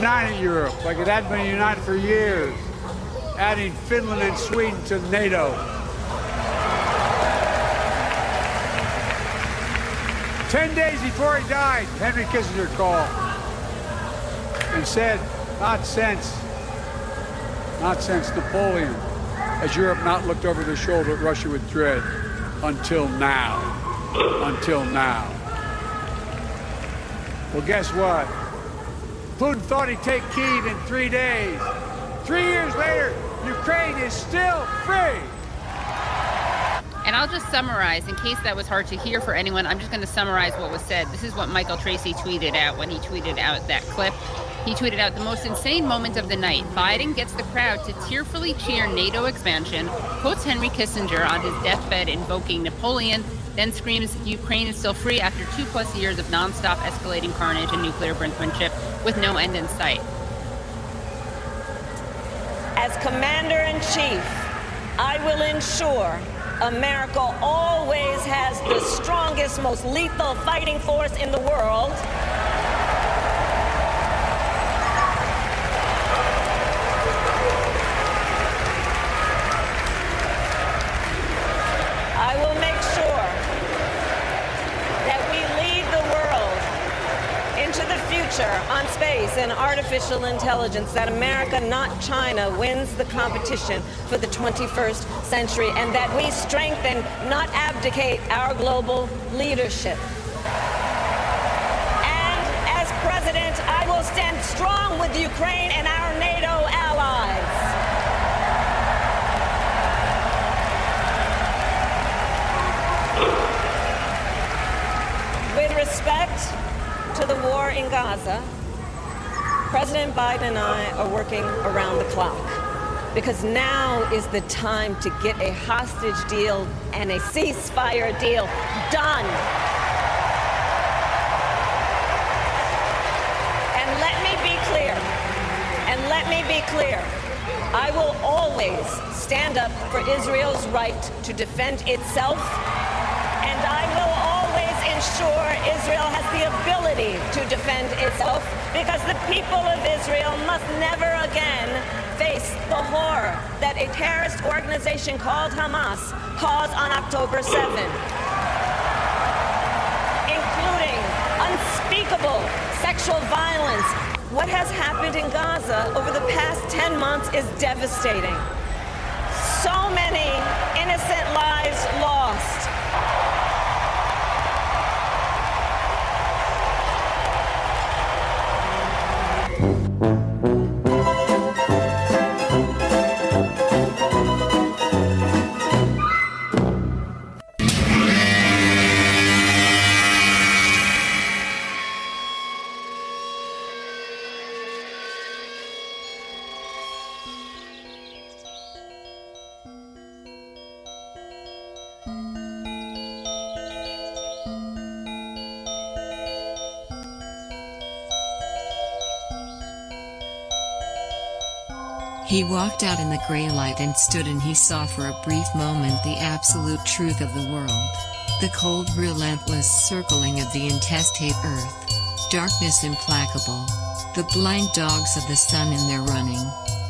united Europe like it hadn't been united for years, adding Finland and Sweden to NATO. 10 days before he died, Henry Kissinger called and said, not since Napoleon has Europe not looked over their shoulder at Russia with dread until now. Until now. Well, guess what? Putin thought he'd take Kyiv in 3 days. 3 years later, Ukraine is still free. And I'll just summarize, in case that was hard to hear for anyone, I'm just going to summarize what was said. This is what Michael Tracy tweeted out when he tweeted out that clip. He tweeted out, the most insane moment of the night. Biden gets the crowd to tearfully cheer NATO expansion, quotes Henry Kissinger on his deathbed invoking Napoleon, then screams Ukraine is still free after 2+ years of nonstop escalating carnage and nuclear brinkmanship with no end in sight. As Commander-in-Chief, I will ensure America always has the strongest, most lethal fighting force in the world. I will make sure that we lead the world into the future on space and artificial intelligence, that America, not China, wins the competition for the 21st century, and that we strengthen, not abdicate, our global leadership. And as president, I will stand strong with Ukraine and our NATO allies. With respect to the war in Gaza, President Biden and I are working around the clock, because now is the time to get a hostage deal and a ceasefire deal done. And let me be clear, I will always stand up for Israel's right to defend itself, and I will always ensure Israel has the ability to defend itself, because the people of Israel must never again face the horror that a terrorist organization called Hamas caused on October 7th, including unspeakable sexual violence. What has happened in Gaza over the past 10 months is devastating. So many innocent lives lost. He walked out in the gray light and stood, and he saw for a brief moment the absolute truth of the world. The cold, relentless circling of the intestate earth. Darkness implacable. The blind dogs of the sun in their running.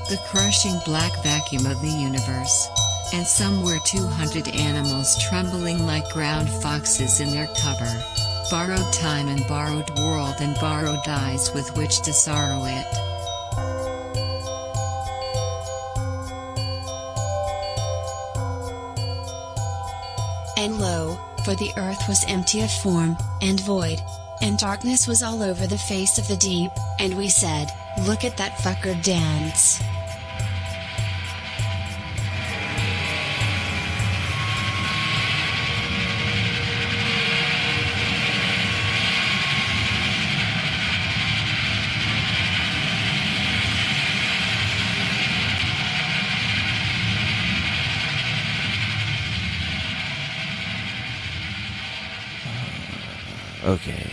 The crushing black vacuum of the universe. And somewhere 200 animals trembling like ground foxes in their cover. Borrowed time and borrowed world and borrowed eyes with which to sorrow it. And lo, for the earth was empty of form, and void, and darkness was all over the face of the deep, and we said, look at that fucker dance. Okay.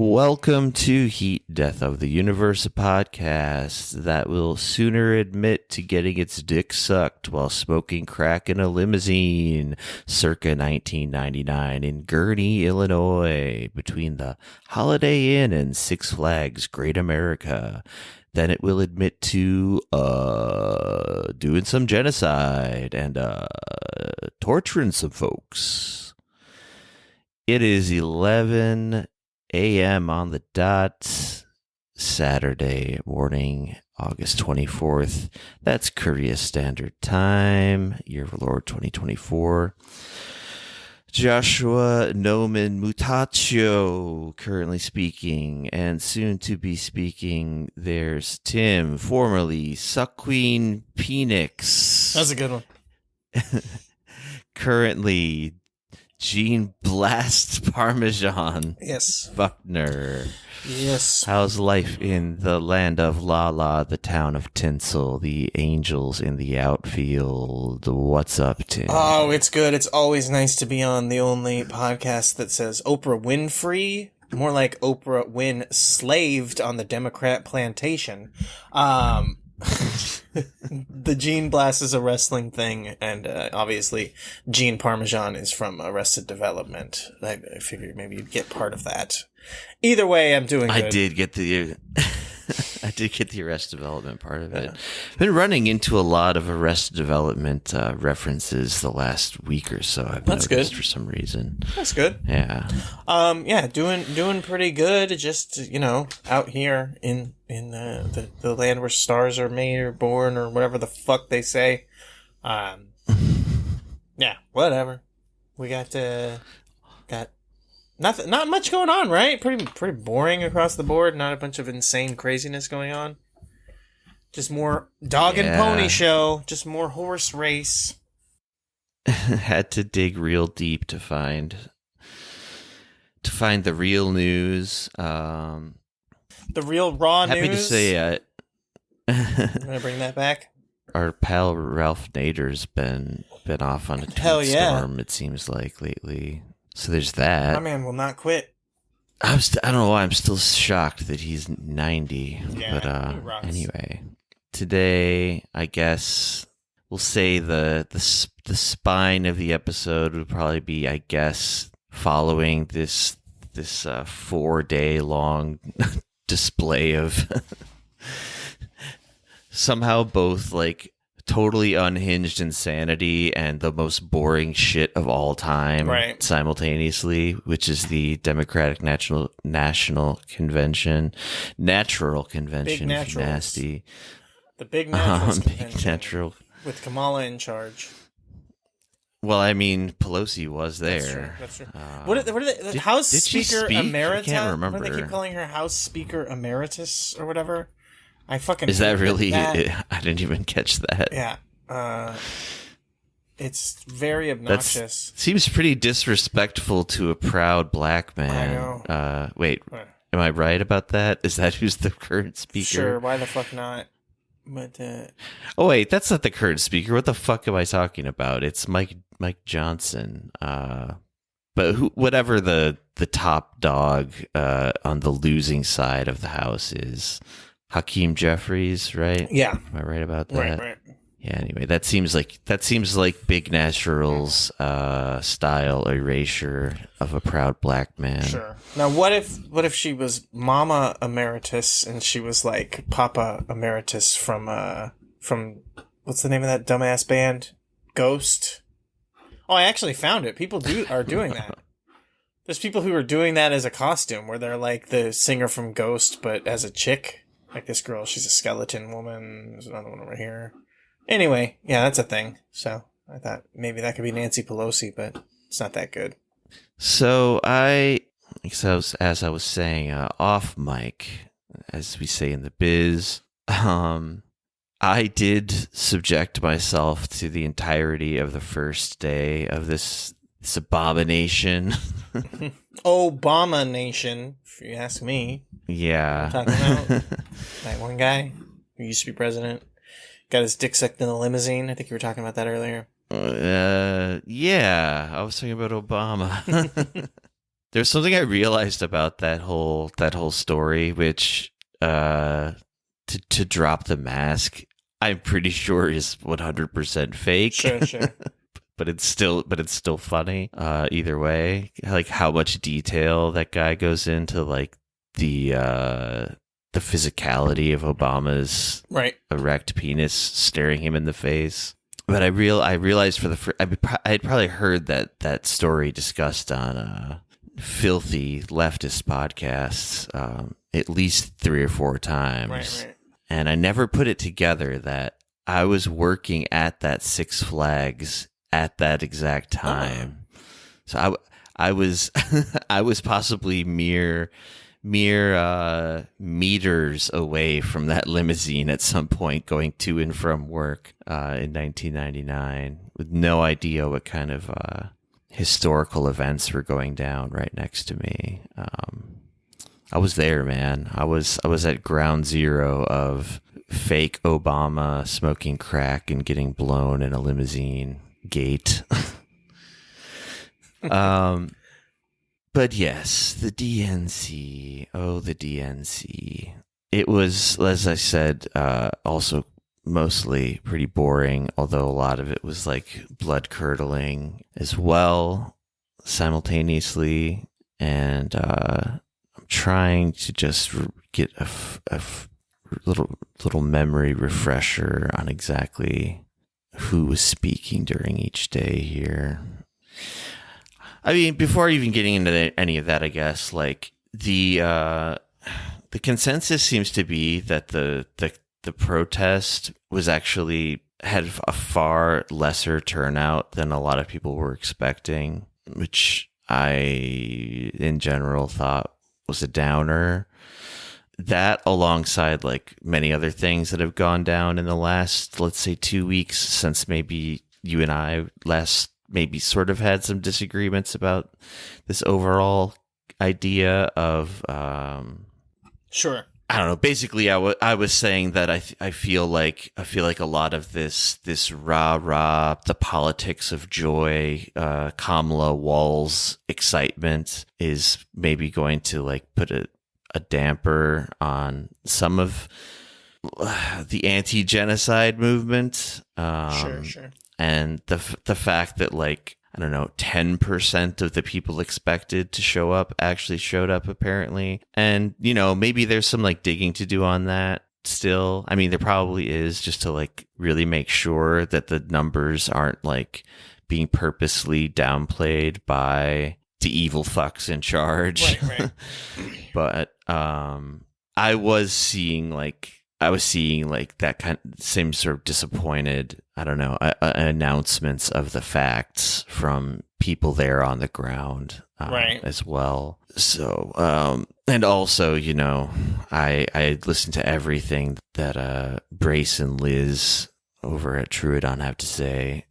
Welcome to Heat Death of the Universe, a podcast that will sooner admit to getting its dick sucked while smoking crack in a limousine circa 1999 in Gurnee, Illinois, between the Holiday Inn and Six Flags Great America. Then it will admit to doing some genocide and torturing some folks. It is 11 a.m. on the dot, Saturday morning, August 24th. That's Korea Standard Time, year of our Lord 2024. Joshua Nomen Mutaccio currently speaking, and soon to be speaking, there's Tim, formerly Sucqueen Phoenix. That's a good one. Currently Gene Blast Parmesan. Yes. Buckner. Yes. How's life in the land of La La, the town of Tinsel, the angels in the outfield? What's up, Tim? Oh, it's good. It's always nice to be on the only podcast that says Oprah Winfrey. More like Oprah Win slaved on the Democrat plantation. The Gene Blast is a wrestling thing, and obviously Gene Parmesan is from Arrested Development. I figured maybe you'd get part of that. Either way, I'm doing good. I did get the Arrested Development part of it. Been running into a lot of Arrested Development references the last week or so. I've That's noticed good. For some reason. That's good. Yeah. Yeah, doing pretty good. Just, out here in the land where stars are made or born or whatever the fuck they say. Yeah, whatever. We got nothing, not much going on, right? Pretty boring across the board. Not a bunch of insane craziness going on. Just more dog and pony show. Just more horse race. Had to dig real deep to find the real news. The real raw happy news. to say, I'm gonna bring that back. Our pal Ralph Nader's been off on a Hell tweet yeah. storm. It seems like lately. So there's that. My man will not quit. I don't know why I'm still shocked that he's 90. Yeah, he but rocks. anyway, today I guess we'll say the spine of the episode would probably be, I guess, following this 4-day long display of somehow both like totally unhinged insanity and the most boring shit of all time simultaneously, which is the Democratic National Convention. Natural Convention, Big if you're Naturals. nasty. The big naturals Big convention Natural. with Kamala in charge. Well, I mean, Pelosi was there. That's true. What are they? House did she Speaker speak? I Emerita? can't remember. What do they keep calling her? House Speaker Emeritus or whatever? I fucking Is that hate really? that. I didn't even catch that. Yeah. It's very obnoxious. Seems pretty disrespectful to a proud black man. I know. Wait, What? am I right about that? Is that who's the current speaker? Sure, why the fuck not? But Oh wait, that's not the current speaker. What the fuck am I talking about? It's Mike Johnson. But whatever the top dog on the losing side of the house is, Hakeem Jeffries, right? yeah, Am I right about that? right. Yeah. Anyway, that seems like Big Natural's style erasure of a proud black man. Sure. Now, what if she was Mama Emeritus and she was like Papa Emeritus from what's the name of that dumbass band? Ghost. Oh, I actually found it. People are doing that. There's people who are doing that as a costume, where they're like the singer from Ghost, but as a chick. Like this girl, she's a skeleton woman. There's another one over here. Anyway, yeah, that's a thing. So I thought maybe that could be Nancy Pelosi, but it's not that good. So as I was saying, off mic, as we say in the biz, I did subject myself to the entirety of the first day of this abomination. Obama Nation, if you ask me. Yeah. Talking about that one guy who used to be president, got his dick sucked in a limousine. I think you were talking about that earlier. Yeah, I was talking about Obama. There's something I realized about that whole story, which to drop the mask, I'm pretty sure is 100% fake. Sure. But it's still funny. Either way, like how much detail that guy goes into, like the physicality of Obama's erect penis staring him in the face. But I realized I had probably heard that story discussed on filthy leftist podcasts at least 3 or 4 times. Right. And I never put it together that I was working at that Six Flags at that exact time. So I was I was possibly mere meters away from that limousine at some point going to and from work in 1999 with no idea what kind of historical events were going down right next to me. I was there, man. I was at ground zero of fake Obama smoking crack and getting blown in a limousine gate. But yes, the DNC. Oh, the DNC. It was, as I said, also mostly pretty boring, although a lot of it was like blood curdling as well, simultaneously. And I'm trying to just get a little memory refresher on exactly who was speaking during each day here. I mean, before even getting into any of that, I guess, like the consensus seems to be that the protest was actually had a far lesser turnout than a lot of people were expecting, which I, in general, thought was a downer. That, alongside like many other things that have gone down in the last, let's say, 2 weeks since maybe you and I last maybe sort of had some disagreements about this overall idea of Sure. I don't know. Basically, I was saying that I feel like a lot of this rah the politics of joy, Kamala Wall's excitement is maybe going to like put a damper on some of the anti-genocide movement. Sure. And the fact that, like, I don't know, 10% of the people expected to show up actually showed up, apparently. And, you know, maybe there's some like digging to do on that still. I mean, there probably is, just to like really make sure that the numbers aren't like being purposely downplayed by the evil fucks in charge. Right. But I was seeing that kind of same sort of disappointed, I don't know, announcements of the facts from people there on the ground, as well. So, and also, you know, I listened to everything that Brace and Liz over at Truidon have to say.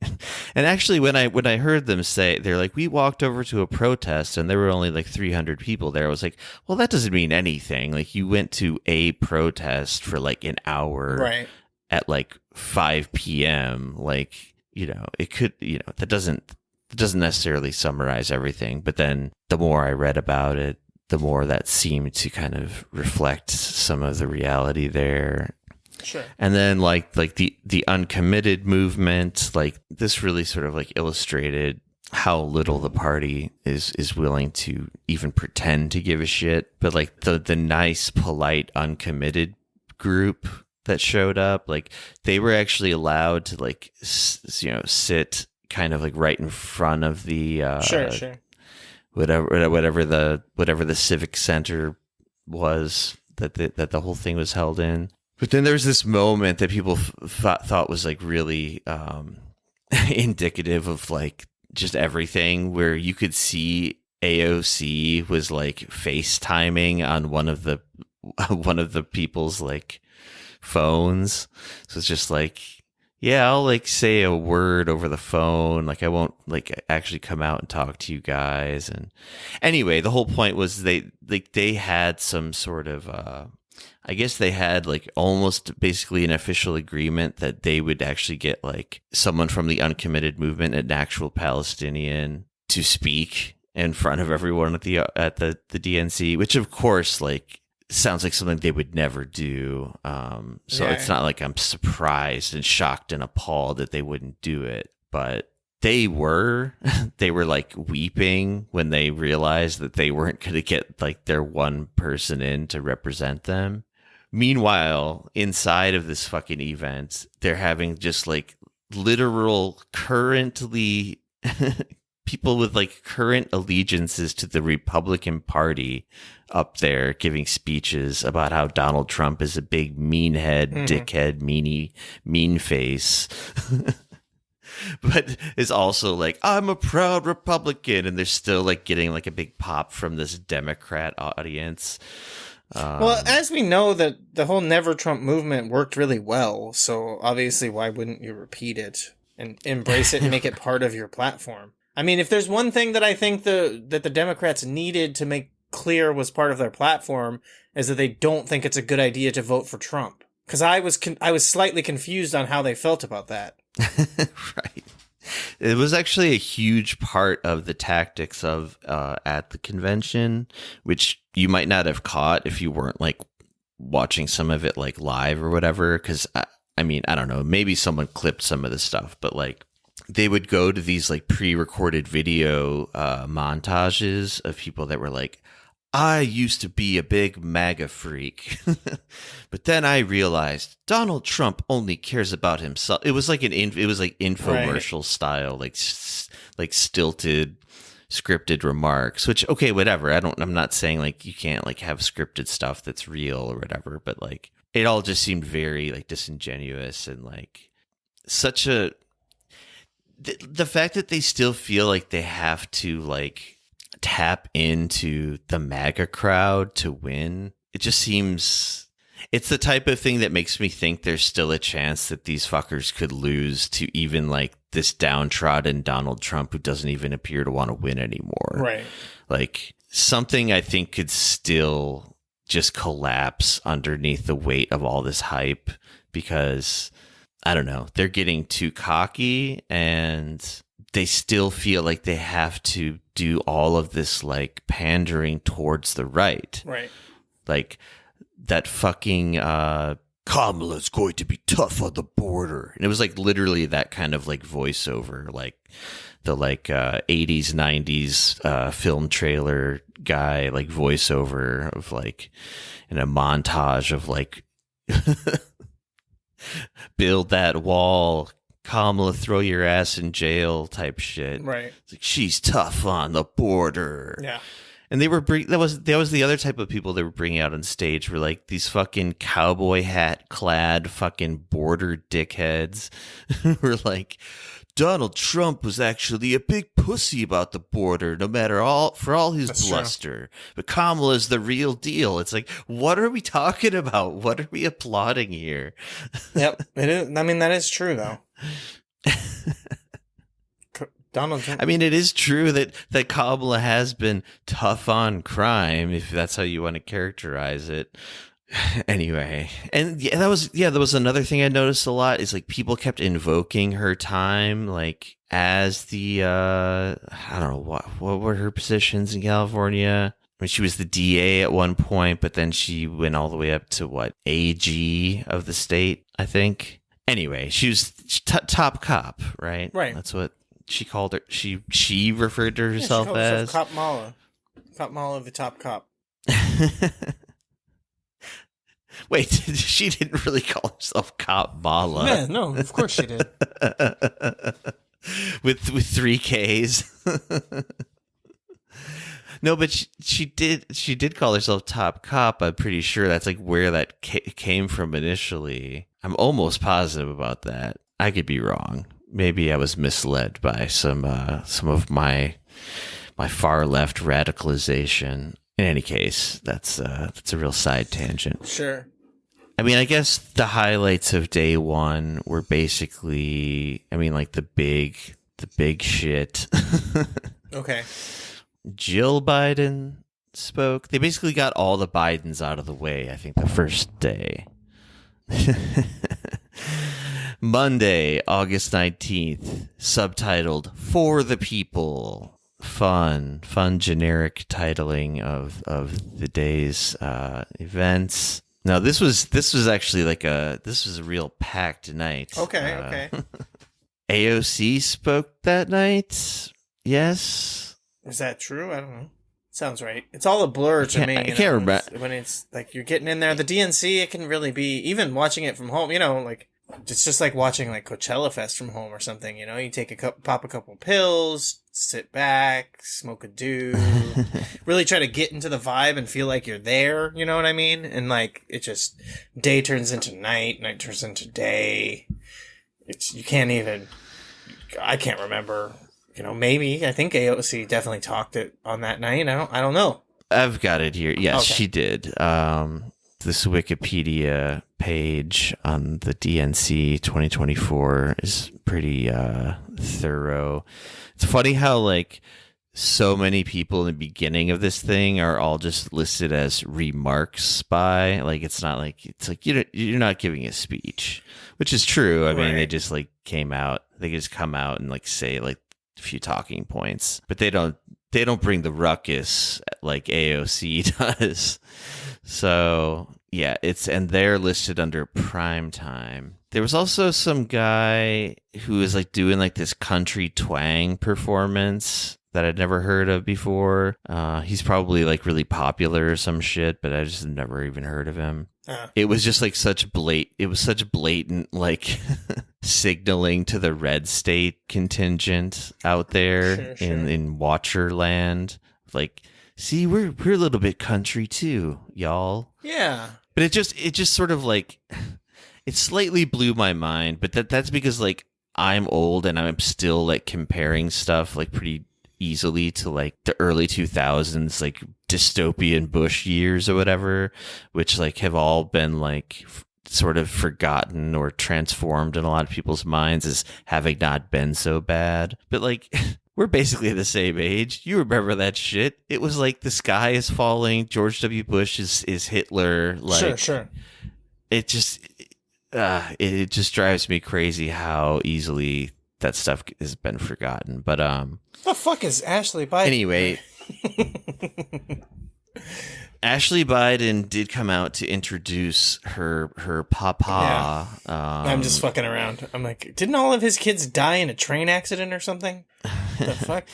And actually, when I heard them say, they're like, we walked over to a protest and there were only like 300 people there. I was like, well, that doesn't mean anything. Like, you went to a protest for like an hour at like 5 p.m. Like, you know, it could, you know, that doesn't necessarily summarize everything. But then the more I read about it, the more that seemed to kind of reflect some of the reality there. Sure. And then like the uncommitted movement, like this really sort of like illustrated how little the party is willing to even pretend to give a shit. But like the nice, polite, uncommitted group that showed up, like they were actually allowed to like sit kind of like right in front of the sure whatever the civic center was that the whole thing was held in. But then there's this moment that people thought was like really indicative of like just everything, where you could see AOC was like FaceTiming on one of the people's like phones. So it's just like, yeah, I'll like say a word over the phone. Like I won't like actually come out and talk to you guys. And anyway, the whole point was they had some sort of I guess they had like almost basically an official agreement that they would actually get like someone from the uncommitted movement, an actual Palestinian, to speak in front of everyone at the DNC, which of course, like, sounds like something they would never do. So it's not like I'm surprised and shocked and appalled that they wouldn't do it, but they were like weeping when they realized that they weren't going to get like their one person in to represent them. Meanwhile, inside of this fucking event, they're having just like literal currently people with like current allegiances to the Republican Party up there giving speeches about how Donald Trump is a big meanhead, dickhead, mean face. But is also like, I'm a proud Republican, and they're still like getting like a big pop from this Democrat audience. Well, as we know, that the whole Never Trump movement worked really well, so obviously why wouldn't you repeat it and embrace it and make it part of your platform? I mean, if there's one thing that I think that the Democrats needed to make clear was part of their platform, is that they don't think it's a good idea to vote for Trump. Because I was slightly confused on how they felt about that. Right. It was actually a huge part of the tactics of at the convention, which you might not have caught if you weren't like watching some of it like live or whatever. Because I mean, I don't know, maybe someone clipped some of the stuff, but like they would go to these like pre-recorded video montages of people that were like, I used to be a big MAGA freak, but then I realized Donald Trump only cares about himself. It was like infomercial style, like stilted, scripted remarks. Which, okay, whatever. I'm not saying like you can't like have scripted stuff that's real or whatever, but like it all just seemed very like disingenuous and like such a. The fact that they still feel like they have to like tap into the MAGA crowd to win, it just seems, it's the type of thing that makes me think there's still a chance that these fuckers could lose to even like this downtrodden Donald Trump who doesn't even appear to want to win anymore. Right. Like something I think could still just collapse underneath the weight of all this hype because I don't know, they're getting too cocky and they still feel like they have to do all of this like pandering towards the right. Right. Like that fucking Kamala's going to be tough on the border. And it was like literally that kind of like voiceover, like the like 80s, 90s film trailer guy, like voiceover of like in a montage of like build that wall, Kamala, throw your ass in jail type shit. Right. It's like, she's tough on the border. Yeah. And they were that was the other type of people they were bringing out on stage were like these fucking cowboy hat clad fucking border dickheads who were like, Donald Trump was actually a big pussy about the border, no matter for all his That's bluster. True. But Kamala's the real deal. It's like, what are we talking about? What are we applauding here? Yep. It is. I mean, that is true though. Donald Trump. I mean, it is true that Kamala has been tough on crime, if that's how you want to characterize it. Anyway, and yeah, there was another thing I noticed a lot is like people kept invoking her time, like as the I don't know what were her positions in California. I mean, she was the DA at one point, but then she went all the way up to what, AG of the state, I think. Anyway, she was top cop, right? Right. That's what she called her. She referred to herself as Cop Mala. Cop Mala, the top cop. Wait, she didn't really call herself Cop Mala. Yeah, no, of course she did. with 3 Ks. No, but she did call herself Top Cop. I'm pretty sure that's like where that came from initially. I'm almost positive about that. I could be wrong. Maybe I was misled by some of my far left radicalization. In any case, that's a real side tangent. Sure. I mean, I guess the highlights of day one were basically, I mean, like the big shit. Okay. Jill Biden spoke. They basically got all the Bidens out of the way, I think, the first day. Monday, August 19th, subtitled For the People. fun generic titling of the day's events. No, this was actually this was a real packed night. Okay. AOC spoke that night. Yes. Is that true? I don't know. Sounds right. It's all a blur to me. I can't remember. When it's like you're getting in there. The DNC, it can really be, even watching it from home, like, it's just like watching like Coachella Fest from home or something, you take pop a couple pills, sit back, smoke a doob, really try to get into the vibe and feel like you're there, you know what I mean? And like, it just, day turns into night turns into day. I can't remember, maybe, I think AOC definitely talked it on that night. I don't know. I've got it here. Yes, okay. She did. This Wikipedia page on the DNC 2024 is pretty thorough. It's funny how like so many people in the beginning of this thing are all just listed as remarks by, like, it's like you're not giving a speech, which is true. I mean, they just like come out and like say like a few talking points, but they don't bring the ruckus like AOC does. So yeah, and they're listed under prime time. There was also some guy who was like doing like this country twang performance that I'd never heard of before. He's probably like really popular or some shit, but I just never even heard of him. It was just like such blatant like signaling to the red state contingent out there in Watcherland. Like, see, we're a little bit country too, y'all. Yeah. But it just sort of like, it slightly blew my mind, but that's because like I'm old and I'm still like comparing stuff like pretty easily to like the early 2000s, like dystopian Bush years or whatever, which like have all been like sort of forgotten or transformed in a lot of people's minds as having not been so bad. But like, we're basically the same age. You remember that shit. It was like the sky is falling. George W. Bush is Hitler. Like, sure. It just drives me crazy how easily that stuff has been forgotten. But the fuck is Ashley Biden? Anyway, Ashley Biden did come out to introduce her papa. Yeah. I'm just fucking around. I'm like, didn't all of his kids die in a train accident or something? The fuck?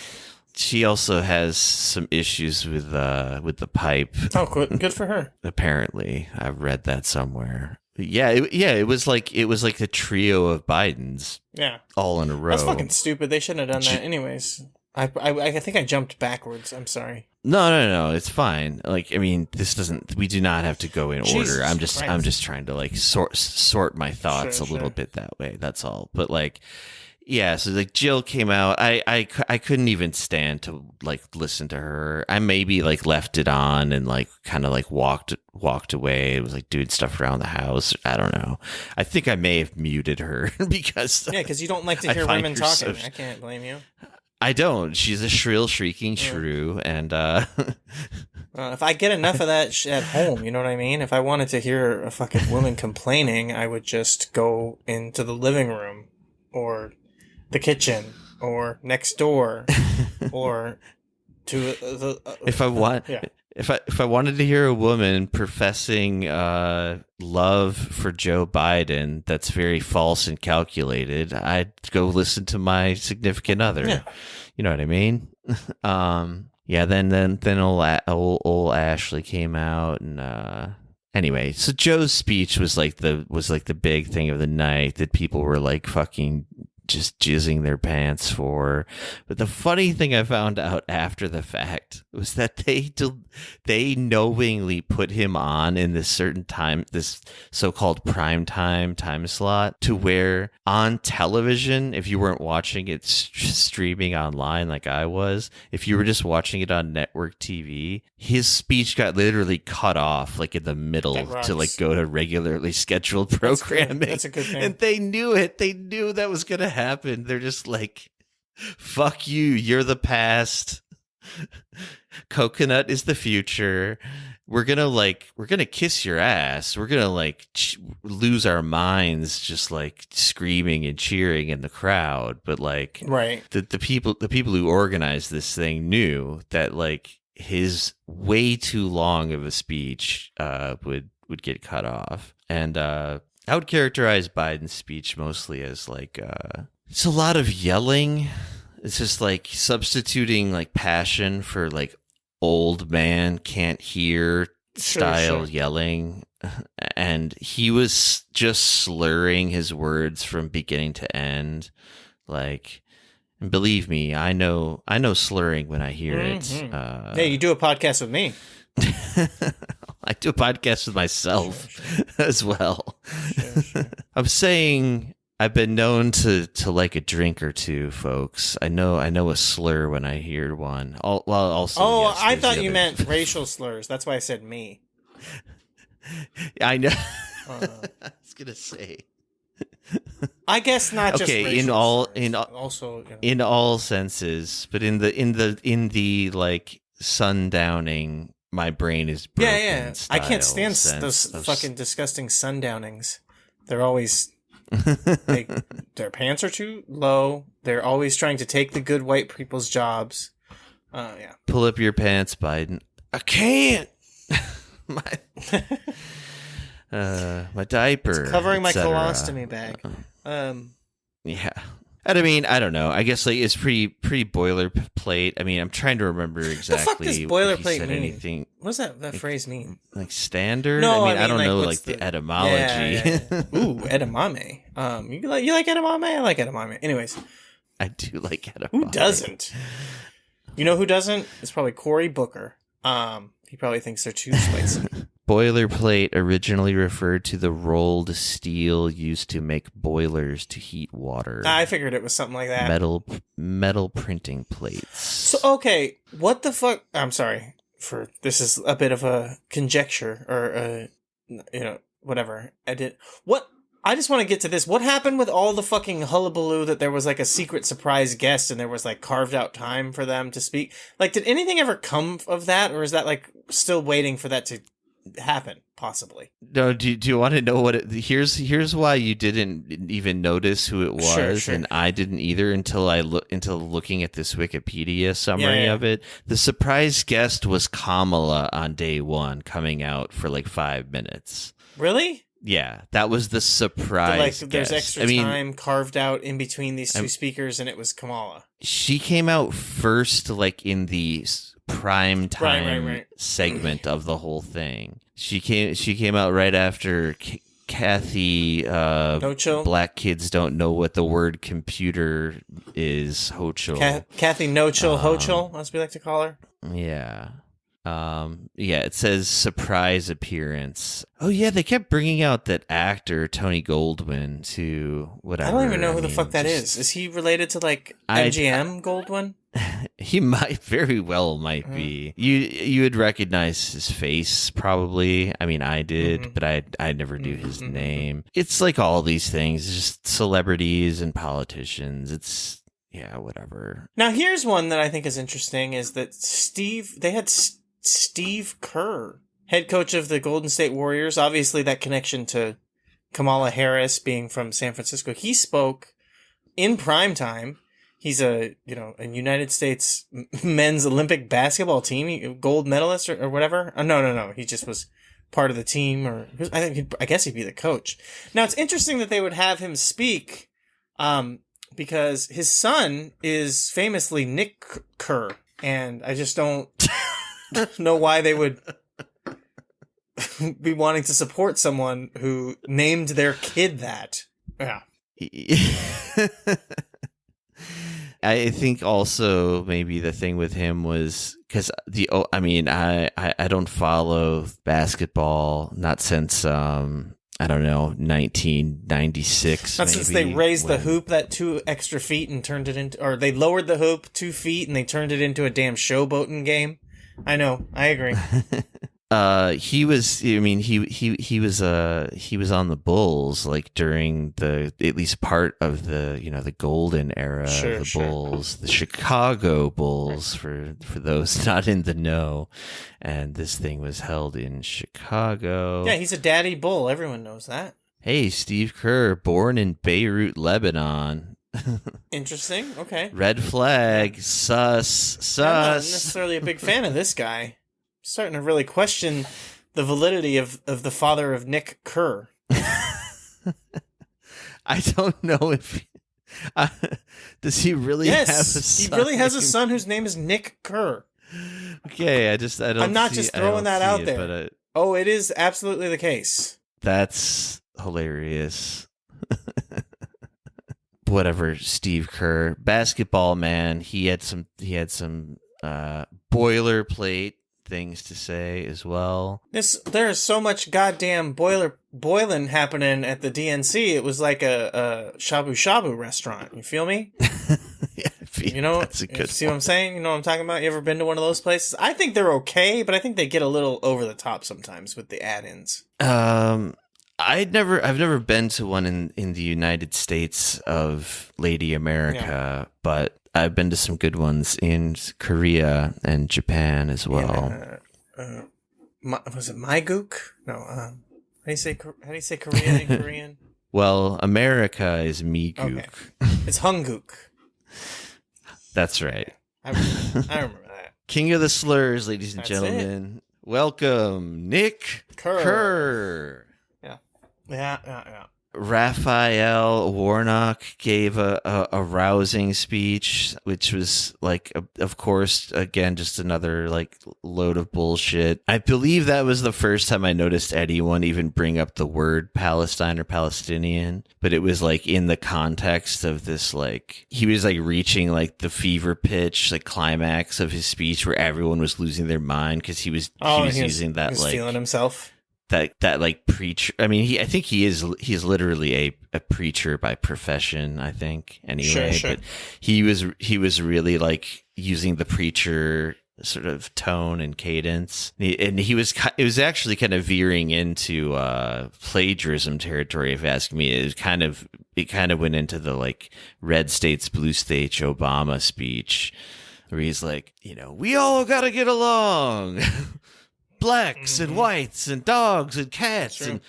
She also has some issues with the pipe. Oh, good for her. Apparently, I've read that somewhere. It was like the trio of Bidens. Yeah, all in a row. That's fucking stupid. They shouldn't have done that, anyways. I think I jumped backwards. I'm sorry. No, it's fine. Like, I mean, we do not have to go in Jesus order. I'm Christ. just trying to like sort my thoughts a little bit that way. That's all. But like, yeah, so like Jill came out. I couldn't even stand to like listen to her. I maybe like left it on and like kind of like walked away. It was like doing stuff around the house. I don't know. I think I may have muted her because you don't like to hear women talking. I can't blame you. I don't. She's a shrill, shrieking shrew, and if I get enough of that at home, you know what I mean? If I wanted to hear a fucking woman complaining, I would just go into the living room or the kitchen or next door or to the if I wanted to hear a woman professing love for Joe Biden that's very false and calculated, I'd go listen to my significant other. Yeah. You know what I mean? Then old Ashley came out, and anyway, so Joe's speech was like the big thing of the night that people were like fucking just jizzing their pants for. But the funny thing I found out after the fact was that they knowingly put him on in this certain time, this so-called prime time slot, to where on television, if you weren't watching it streaming online like I was, if you were just watching it on network TV, his speech got literally cut off like in the middle to like go to regularly scheduled programming. That's a good thing. And they knew it. They knew that was going to happen. They're just like, fuck you. You're the past. Coconut is the future. We're gonna kiss your ass. We're gonna lose our minds just like screaming and cheering in the crowd. But like, right, the people who organized this thing knew that like his way too long of a speech would get cut off. And I would characterize Biden's speech mostly as like it's a lot of yelling. It's just like substituting like passion for like old man can't hear style yelling. And he was just slurring his words from beginning to end. Like, and believe me, I know slurring when I hear it. Hey, you do a podcast with me. I do a podcast with myself as well. Sure. I'm saying I've been known to like a drink or two, folks. I know a slur when I hear one. Yes, I thought you meant racial slurs. That's why I said me. I know. I was gonna say. I guess not just racial slurs, in all senses, but in the like sundowning, my brain is broken. Yeah. I can't stand those fucking disgusting sundownings. They're always. Their pants are too low. They're always trying to take the good white people's jobs. Yeah. Pull up your pants, Biden. I can't. My diaper. It's covering my colostomy bag. Yeah. And I mean, I don't know. I guess like it's pretty boilerplate. I mean, I'm trying to remember exactly. The fuck does boilerplate mean? Anything. What does that phrase mean? Like standard? No, I don't know like the etymology. Yeah. Ooh, edamame. You like edamame? I like edamame. Anyways, I do like edamame. Who doesn't? You know who doesn't? It's probably Cory Booker. He probably thinks they're too spicy. Boilerplate originally referred to the rolled steel used to make boilers to heat water. I figured it was something like that. Metal printing plates. So, okay, what the fuck? I'm sorry this is a bit of a conjecture or whatever. I just want to get to this. What happened with all the fucking hullabaloo that there was like a secret surprise guest and there was like carved out time for them to speak? Like, did anything ever come of that, or is that like still waiting for that to happen, possibly? No, do you want to know what here's why you didn't even notice who it was. Sure. And I didn't either until looking at this Wikipedia summary of it. The surprise guest was Kamala on day one, coming out for like 5 minutes. Really? Yeah, that was the surprise guest. There's extra time carved out in between these two speakers, and it was Kamala. She came out first, like in the prime time segment of the whole thing. She came out right after Kathy. No chill. Black kids don't know what the word computer is. Hochul. Kathy No Chill Hochul, as we like to call her. Yeah. It says surprise appearance. Oh yeah, they kept bringing out that actor Tony Goldwyn to whatever. I don't even know who the fuck that is. Is he related to like MGM Goldwyn? He might be. You would recognize his face probably. I mean, I did, but I never knew his name. It's like all these things, just celebrities and politicians. It's whatever. Now here's one that I think is interesting: is that they had Steve Kerr, head coach of the Golden State Warriors. Obviously, that connection to Kamala Harris being from San Francisco. He spoke in prime time. He's a United States men's Olympic basketball team, gold medalist or whatever. No. He just was part of the team, or I guess he'd be the coach. Now it's interesting that they would have him speak, because his son is famously Nick Kerr, and I just don't know why they would be wanting to support someone who named their kid that. Yeah. I think also maybe the thing with him was because I don't follow basketball, not since 1996. Not since they raised the hoop that 2 extra feet and turned it into, or they lowered the hoop 2 feet and they turned it into a damn showboating game. I know, I agree. He was. I mean, he was on the Bulls like during the at least part of the the golden era of the Bulls, the Chicago Bulls for those not in the know. And this thing was held in Chicago. Yeah, he's a daddy bull. Everyone knows that. Hey, Steve Kerr, born in Beirut, Lebanon. Interesting. Okay. Red flag. Sus. I'm not necessarily a big fan of this guy. Starting to really question the validity of the father of Nick Kerr. I don't know if does he really have a son? He really has a son whose name is Nick Kerr. Okay, I don't. I'm not just throwing that out there. But it is absolutely the case. That's hilarious. Whatever, Steve Kerr, basketball man. He had some boilerplate things to say as well. There is so much goddamn boiling happening at the DNC. It was like a shabu shabu restaurant. You feel me? Yeah, that's a good see what I'm saying? You know what I'm talking about? You ever been to one of those places? I think they're okay, but I think they get a little over the top sometimes with the add-ins. I've never been to one in the United States of Lady America, but I've been to some good ones in Korea and Japan as well. Was it Maiguk? No. How do you say Korean in Korean? Well, America is Miguk. Okay. It's Hunguk. That's right. I remember that. King of the slurs, ladies and gentlemen. Welcome, Nick Kerr. Yeah. Raphael Warnock gave a rousing speech, which was like, of course, again, just another like load of bullshit. I believe that was the first time I noticed anyone even bring up the word Palestine or Palestinian, but it was like in the context of this, like he was like reaching like the fever pitch, like climax of his speech where everyone was losing their mind because he was using that like feeling himself. That like preacher. I mean, I think he's literally a preacher by profession. I think anyway, sure. But he was really like using the preacher sort of tone and cadence, and it was actually kind of veering into plagiarism territory. If you ask me, it kind of went into the like red states, blue states Obama speech, where he's like, we all got to get along. Blacks and whites and dogs and cats and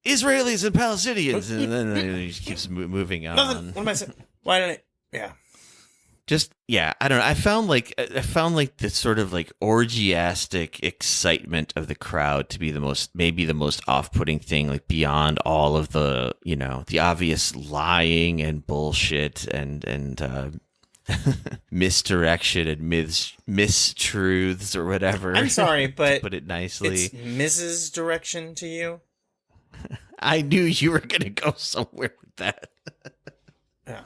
Israelis and Palestinians, and then he keeps moving on. Nothing. What am I saying? Why did I? Yeah. Just I don't know. I found like this sort of like orgiastic excitement of the crowd to be maybe the most off-putting thing, like beyond all of the the obvious lying and bullshit and misdirection and mistruths or whatever. I'm sorry, but to put it nicely, it's Mrs. Direction to you. I knew you were gonna go somewhere with that. Yeah.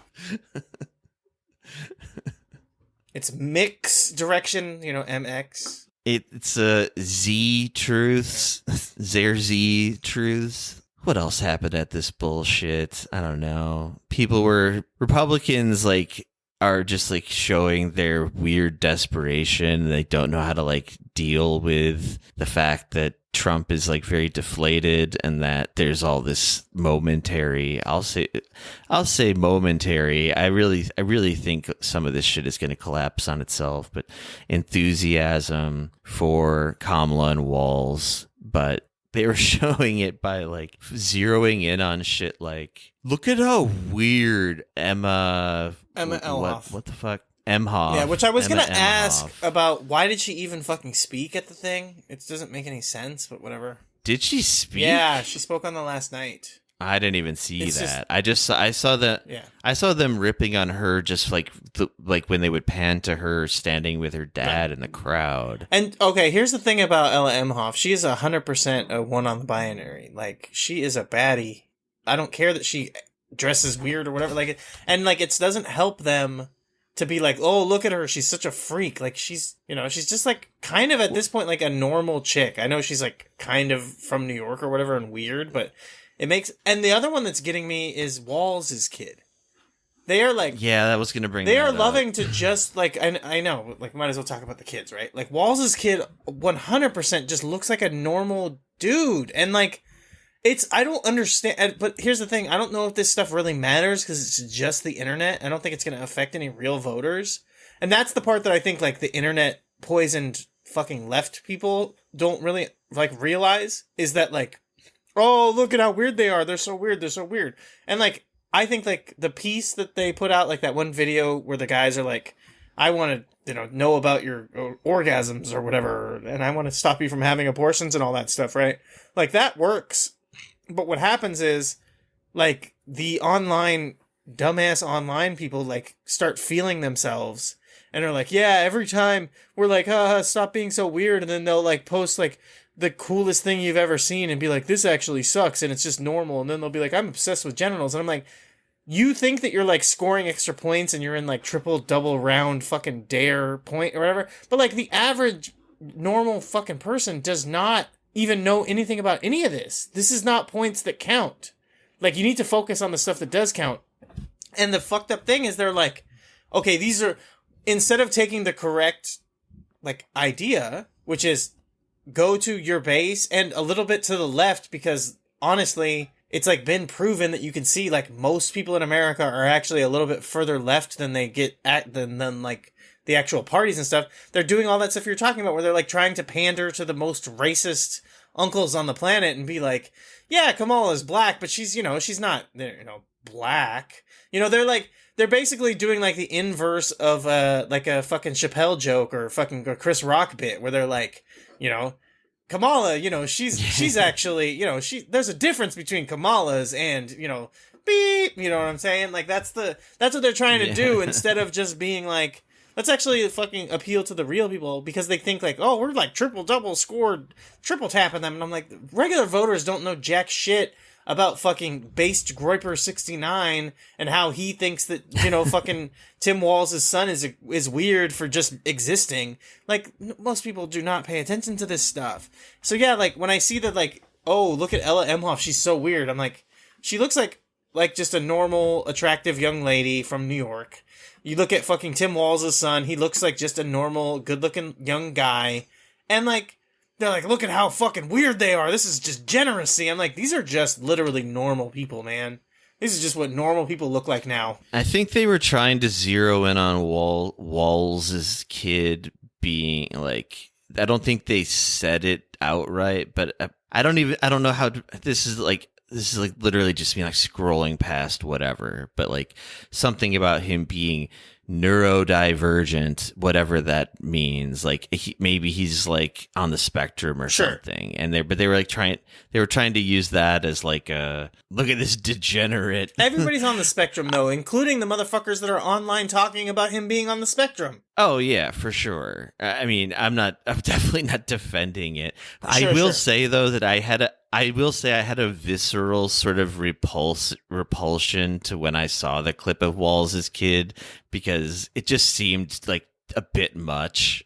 It's mix direction, MX. It's Z truths, Z truths. What else happened at this bullshit? I don't know. Republicans like are just like showing their weird desperation. They don't know how to like deal with the fact that Trump is like very deflated and that there's all this momentary, I'll say momentary. I really think some of this shit is going to collapse on itself, but enthusiasm for Kamala and Walz, but they were showing it by like zeroing in on shit like, look at how weird Emma Elhoff. What the fuck? Emhoff. Yeah, which I was going to ask about why did she even fucking speak at the thing? It doesn't make any sense, but whatever. Did she speak? Yeah, she spoke on the last night. I didn't even see that. I saw that. Yeah. I saw them ripping on her just like when they would pan to her standing with her dad in the crowd. And okay, here's the thing about Ella Emhoff. She is 100% a one on the binary. Like, she is a baddie. I don't care that she dresses weird or whatever. Like, and like it doesn't help them to be like, oh, look at her, she's such a freak. Like, she's she's just like kind of at this point like a normal chick. I know she's like kind of from New York or whatever and weird, but it makes. And the other one that's getting me is Walz's kid. They are like, yeah, that was gonna bring. They that are up. loving to just like, I know, like, might as well talk about the kids, right? Like, Walls' kid 100% just looks like a normal dude, and like, I don't understand. But here's the thing: I don't know if this stuff really matters because it's just the internet. I don't think it's going to affect any real voters, and that's the part that I think like the internet poisoned fucking left people don't really like realize is that like, oh, look at how weird they are. They're so weird. They're so weird, and like. I think like the piece that they put out, like that one video where the guys are like, I want to, know about your orgasms or whatever, and I want to stop you from having abortions and all that stuff, right? Like that works. But what happens is like the dumbass online people like start feeling themselves and are like, yeah, every time we're like, stop being so weird. And then they'll like post like the coolest thing you've ever seen and be like, this actually sucks and it's just normal. And then they'll be like, I'm obsessed with genitals. And I'm like, you think that you're like scoring extra points and you're in like triple, double round fucking dare point or whatever. But like the average normal fucking person does not even know anything about any of this. This is not points that count. Like you need to focus on the stuff that does count. And the fucked up thing is they're like, okay, these are, instead of taking the correct like idea, which is go to your base and a little bit to the left, because honestly, it's like been proven that you can see like most people in America are actually a little bit further left than they get at than like the actual parties and stuff. They're doing all that stuff you're talking about where they're like trying to pander to the most racist uncles on the planet and be like, yeah, Kamala's black, but she's, she's not, black. They're basically doing like the inverse of like a fucking Chappelle joke or fucking a Chris Rock bit where they're like, Kamala, she's actually, there's a difference between Kamala's and, beep, you know what I'm saying? Like that's what they're trying to do instead of just being like, let's actually fucking appeal to the real people, because they think like, oh, we're like triple double scored, triple tapping them. And I'm like, regular voters don't know jack shit about fucking based Groiper 69 and how he thinks that, fucking Tim Walls' son is weird for just existing. Like, most people do not pay attention to this stuff. So yeah, like, when I see that, like, oh, look at Ella Emhoff, she's so weird. I'm like, she looks like just a normal, attractive young lady from New York. You look at fucking Tim Walls' son, he looks like just a normal, good-looking young guy. And, like, they're like, look at how fucking weird they are. This is just degeneracy. I'm like, these are just literally normal people, man. This is just what normal people look like now. I think they were trying to zero in on Walls' kid being like, I don't think they said it outright, but I don't know how this is like literally just me like scrolling past whatever, but like something about him being neurodivergent, whatever that means. Like maybe he's like on the spectrum or something. And they were like trying to use that as like a look at this degenerate. Everybody's on the spectrum though, including the motherfuckers that are online talking about him being on the spectrum. Oh yeah, for sure. I mean, I'm definitely not defending it. I will say though that I had a visceral sort of repulsion to when I saw the clip of Walls' kid, because it just seemed like a bit much.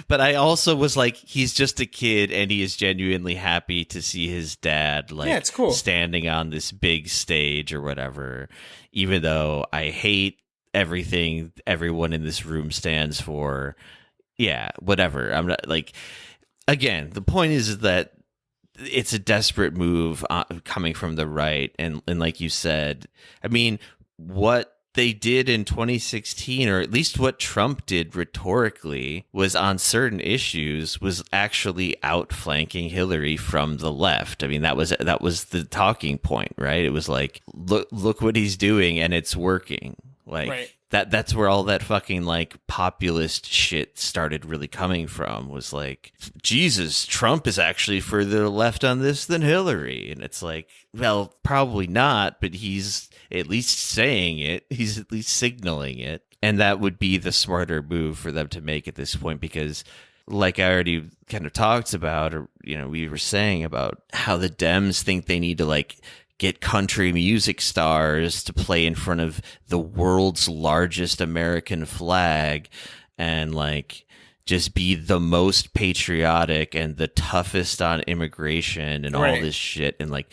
But I also was like, he's just a kid and he is genuinely happy to see his dad like it's cool. Standing on this big stage or whatever, even though I hate everything everyone in this room stands for. Yeah, whatever. I'm not like, again, the point is that it's a desperate move coming from the right. And like you said, I mean, what they did in 2016, or at least what Trump did rhetorically, was on certain issues was actually outflanking Hillary from the left. I mean, that was the talking point, right? It was like, look what he's doing and it's working. Like, right. That's where all that fucking like populist shit started really coming from, was like, Jesus, Trump is actually further left on this than Hillary. And it's like, well, probably not, but he's at least saying it. He's at least signaling it. And that would be the smarter move for them to make at this point, because like I already kind of talked about, or, we were saying about how the Dems think they need to like get country music stars to play in front of the world's largest American flag and like just be the most patriotic and the toughest on immigration and all this shit. And like,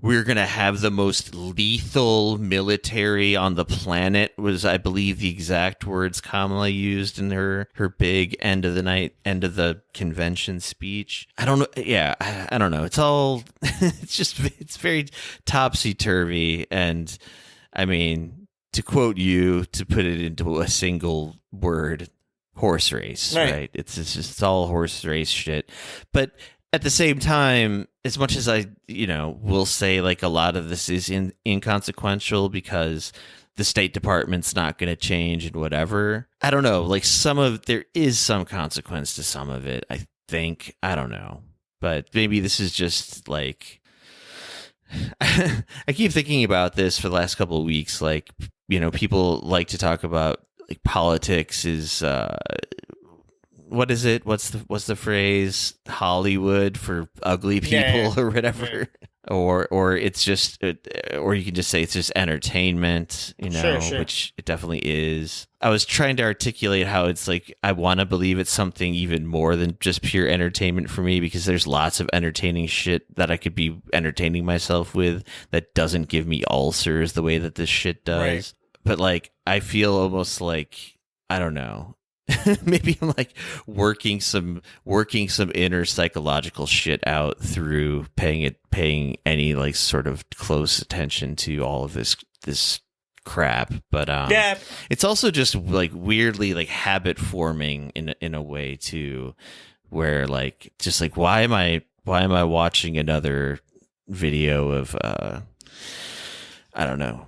we're going to have the most lethal military on the planet was, I believe, the exact words Kamala used in her big end of the convention speech. I don't know. Yeah, I don't know. It's all, it's very topsy-turvy. And I mean, to quote you, to put it into a single word, horse race, right? It's all horse race shit. But at the same time, as much as I, will say like a lot of this is inconsequential because the State Department's not going to change and whatever, I don't know. Like there is some consequence to some of it, I think. I don't know. But maybe this is just like, I keep thinking about this for the last couple of weeks. Like, people like to talk about like politics is, what is it? What's the phrase? Hollywood for ugly people or whatever. Right. Or it's just, or you can just say it's just entertainment, sure. Which it definitely is. I was trying to articulate how it's like, I want to believe it's something even more than just pure entertainment for me, because there's lots of entertaining shit that I could be entertaining myself with that doesn't give me ulcers the way that this shit does. Right. But like, I feel almost like, I don't know, maybe I'm like working some inner psychological shit out through paying any like sort of close attention to all of this crap. But it's also just like weirdly like habit forming in a way too, where like just like why am I watching another video of I don't know,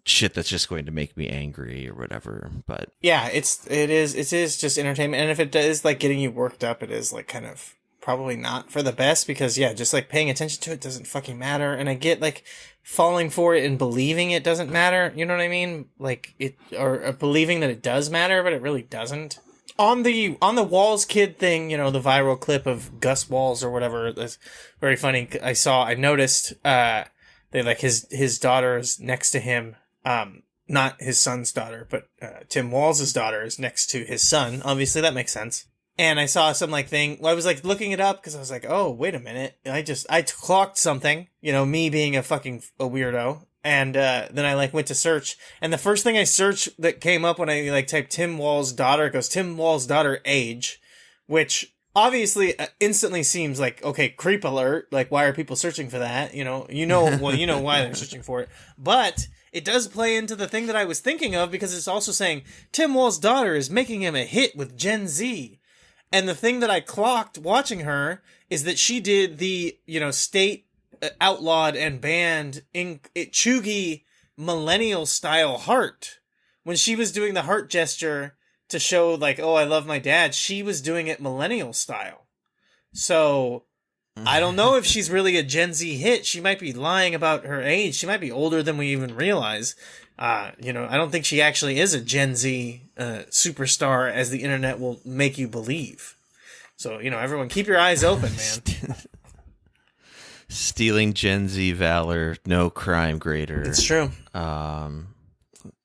shit that's just going to make me angry or whatever. But yeah, it is just entertainment, and if it is like getting you worked up, it is like kind of probably not for the best, because just like paying attention to it doesn't fucking matter. And I get like falling for it and believing it doesn't matter, you know what I mean? Like it, or believing that it does matter, but it really doesn't. On the Walls kid thing, the viral clip of Gus Walls or whatever, that's very funny. I noticed they like his daughter is next to him. Not his son's daughter, but Tim Walls' daughter is next to his son. Obviously, that makes sense. And I saw some like thing. Well, I was like looking it up because I was like, oh, wait a minute. I clocked something. Me being a weirdo. And then I like went to search, and the first thing I searched that came up when I like typed Tim Walls' daughter, it goes Tim Walls' daughter age, which obviously instantly seems like, okay, creep alert. Like, why are people searching for that? Well, you know why they're searching for it, but it does play into the thing that I was thinking of, because it's also saying Tim Walls' daughter is making him a hit with Gen Z. And the thing that I clocked watching her is that she did the, state outlawed and banned in Chugi millennial style heart. When she was doing the heart gesture to show like, oh, I love my dad, she was doing it millennial style. So I don't know if she's really a Gen Z hit. She might be lying about her age. She might be older than we even realize. I don't think she actually is a Gen Z superstar, as the internet will make you believe. So, everyone keep your eyes open, man. Stealing Gen Z valor, no crime greater. It's true.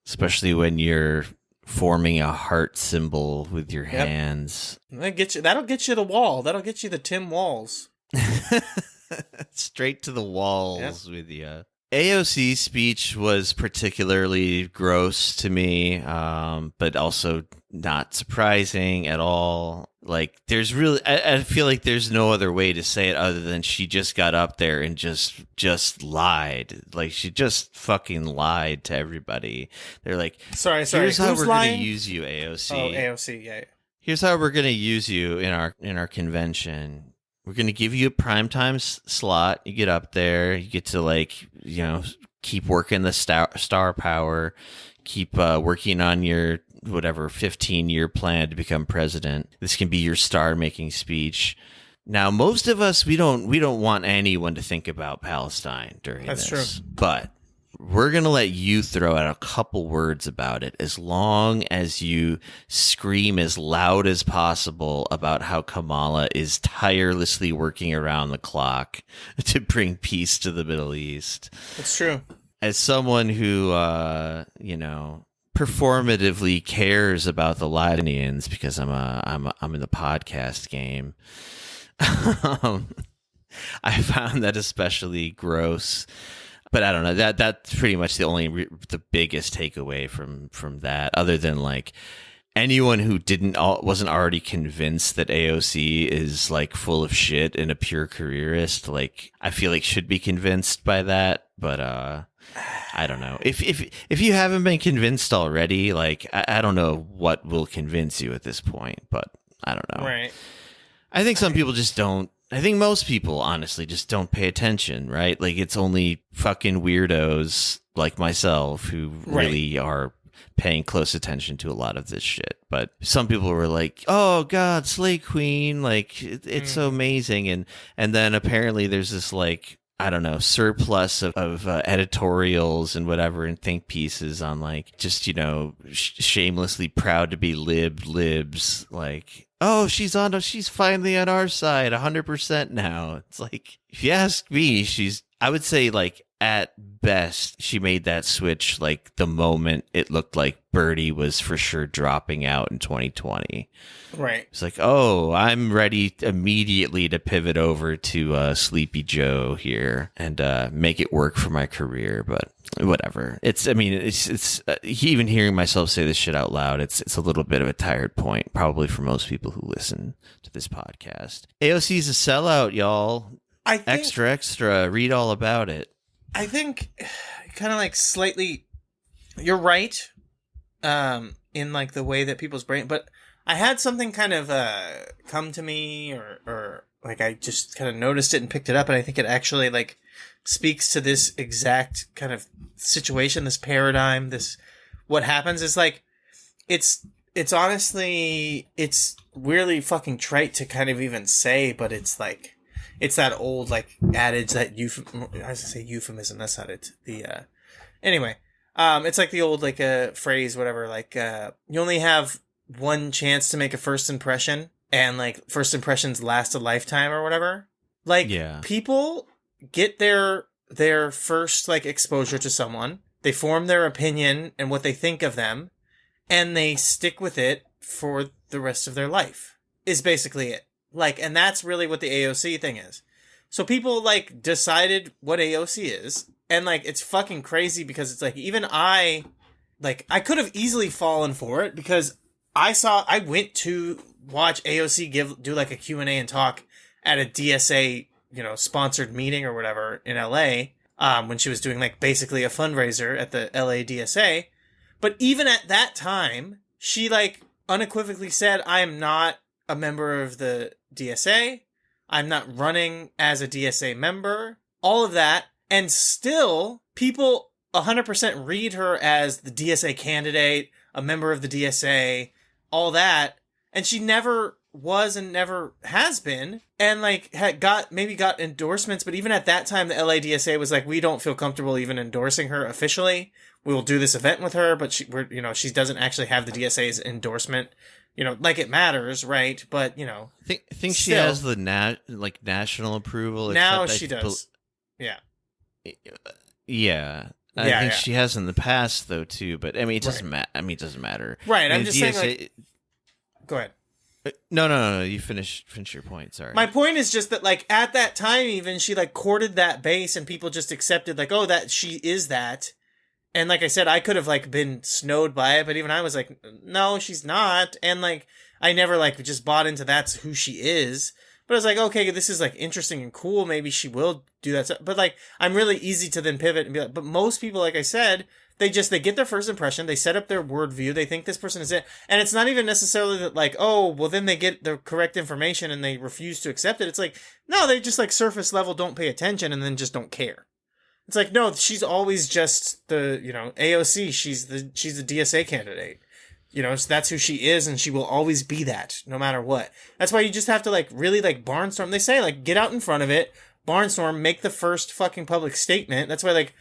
Especially when you're forming a heart symbol with your hands. That'll get you the wall. That'll get you the Tim Walls. Straight to the walls with you. AOC's speech was particularly gross to me, but also not surprising at all. Like, there's really, I feel like there's no other way to say it other than she just got up there and just lied. Like, she just fucking lied to everybody. They're like, sorry. Here's how we're going to use you, AOC. Oh, AOC, yeah. Here's how we're going to use you in our convention. We're going to give you a primetime slot. You get up there. You get to, keep working the star power. Keep working on your, 15-year plan to become president. This can be your star-making speech. Now, most of us, we don't want anyone to think about Palestine during this. That's true. But we're going to let you throw out a couple words about it, as long as you scream as loud as possible about how Kamala is tirelessly working around the clock to bring peace to the Middle East. That's true. As someone who, performatively cares about the live audience because I'm in the podcast game. I found that especially gross, but I don't know, that's pretty much the the biggest takeaway from that, other than like anyone who wasn't already convinced that AOC is like full of shit and a pure careerist, like I feel like should be convinced by that. But I don't know if you haven't been convinced already, like I don't know what will convince you at this point, but I don't know. Right. I think some people just don't. I think most people, honestly, just don't pay attention, right? Like, it's only fucking weirdos like myself who really are paying close attention to a lot of this shit. But some people were like, oh, God, Slay Queen, like, it's so amazing. And then apparently there's this, like, I don't know, surplus of editorials and whatever and think pieces on, like, just, you know, shamelessly proud to be libs, like, oh, she's finally on our side 100% now. It's like, if you ask me, I would say, like, at best, she made that switch like the moment it looked like Birdie was for sure dropping out in 2020. Right. It's like, oh, I'm ready immediately to pivot over to Sleepy Joe here and make it work for my career. But whatever. It's even hearing myself say this shit out loud, it's a little bit of a tired point, probably for most people who listen to this podcast. AOC's a sellout, y'all. I think, extra. Read all about it. I think kind of like slightly, you're right, in like the way that people's brain, but I had something kind of come to me or like I just kind of noticed it and picked it up, and I think it actually like speaks to this exact kind of situation, this paradigm, this what happens is like it's honestly, it's really fucking trite to kind of even say, but it's like it's that old like adage that I was gonna say euphemism. That's not it. Anyway, it's like the old like phrase, whatever. Like you only have one chance to make a first impression, and like first impressions last a lifetime or whatever. Like people get their first like exposure to someone, they form their opinion and what they think of them, and they stick with it for the rest of their life. Is basically it. Like, and that's really what the AOC thing is. So people, like, decided what AOC is, and, like, it's fucking crazy because it's, like, even I could have easily fallen for it because I went to watch AOC do, like, a Q&A and talk at a DSA, you know, sponsored meeting or whatever in LA, when she was doing, like, basically a fundraiser at the LA DSA. But even at that time, she, like, unequivocally said, I am not a member of the DSA. I'm not running as a DSA member. All of that. And still, people 100% read her as the DSA candidate, a member of the DSA, all that. And she never was and never has been. And like got endorsements. But even at that time, the LADSA was like, we don't feel comfortable even endorsing her officially. We will do this event with her, but she doesn't actually have the DSA's endorsement. You know, like it matters, right? But, you know. I think she has the national approval. Now she does. Yeah. Yeah. I think she has in the past, though, too. But, I mean, it doesn't matter. It doesn't matter. Right. I'm just saying, like... Go ahead. No. You finish your point. Sorry. My point is just that, like, at that time, even, she, like, courted that base and people just accepted, like, oh, that she is that. And like I said, I could have like been snowed by it, but even I was like, no, she's not. And like, I never like just bought into that's who she is. But I was like, okay, this is like interesting and cool. Maybe she will do that. But like, I'm really easy to then pivot and be like, but most people, like I said, they get their first impression. They set up their worldview. They think this person is it. And it's not even necessarily that like, oh, well then they get the correct information and they refuse to accept it. It's like, no, they just like surface level don't pay attention and then just don't care. It's like, no, she's always just the, you know, AOC. She's the DSA candidate. You know, so that's who she is, and she will always be that, no matter what. That's why you just have to, like, really, like, barnstorm. They say, like, get out in front of it, barnstorm, make the first fucking public statement. That's why, like,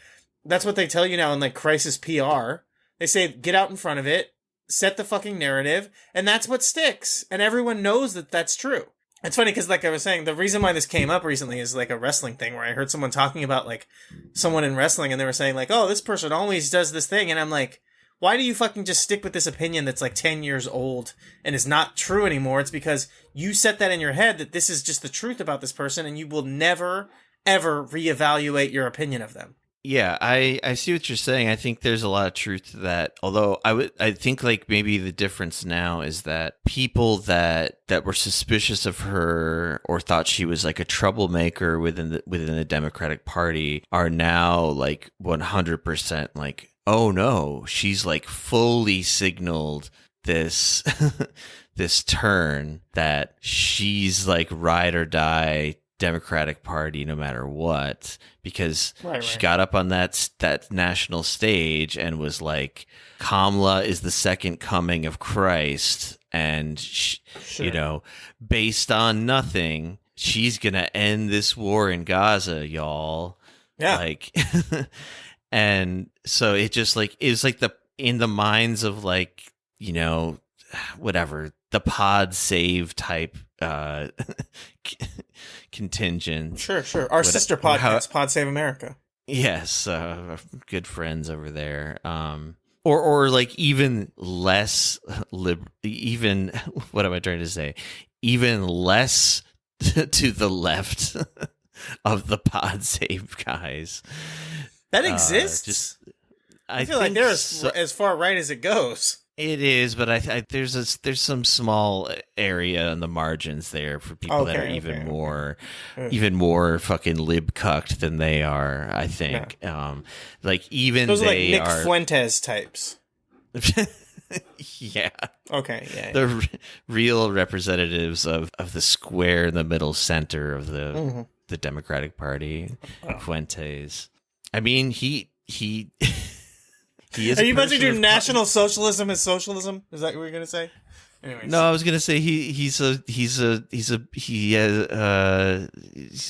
that's what they tell you now in, like, crisis PR. They say, get out in front of it, set the fucking narrative, and that's what sticks. And everyone knows that that's true. It's funny because, like I was saying, the reason why this came up recently is like a wrestling thing where I heard someone talking about like someone in wrestling and they were saying like, oh, this person always does this thing. And I'm like, why do you fucking just stick with this opinion that's like 10 years old and is not true anymore? It's because you set that in your head that this is just the truth about this person, and you will never, ever reevaluate your opinion of them. Yeah, I see what you're saying. I think there's a lot of truth to that. Although I think like maybe the difference now is that people that were suspicious of her or thought she was like a troublemaker within the Democratic Party are now like 100% like, oh no, she's like fully signaled this this turn that she's like ride or die Democratic Party no matter what, because she got up on that national stage and was like, Kamala is the second coming of Christ, and you know, based on nothing, she's gonna end this war in Gaza, y'all. Yeah, like and so it just like is like in the minds of like, you know, whatever, the pod save type contingent. Sure. Our sister podcast, Pod Save America. Yes, good friends over there. Or like even less even what am I trying to say? Even less to the left of the Pod Save guys. That exists. I feel like they're as far right as it goes. It is, but I there's some small area on the margins there for people that are even more fucking lib cucked than they are. I think, like even those they are like Nick Fuentes types. Yeah. Okay. Yeah. The real representatives of the square in the middle center of the Democratic Party. Fuentes. I mean, he. Are you about to do National Socialism as socialism? Is that what you're gonna say? Anyways. No, I was gonna say he's a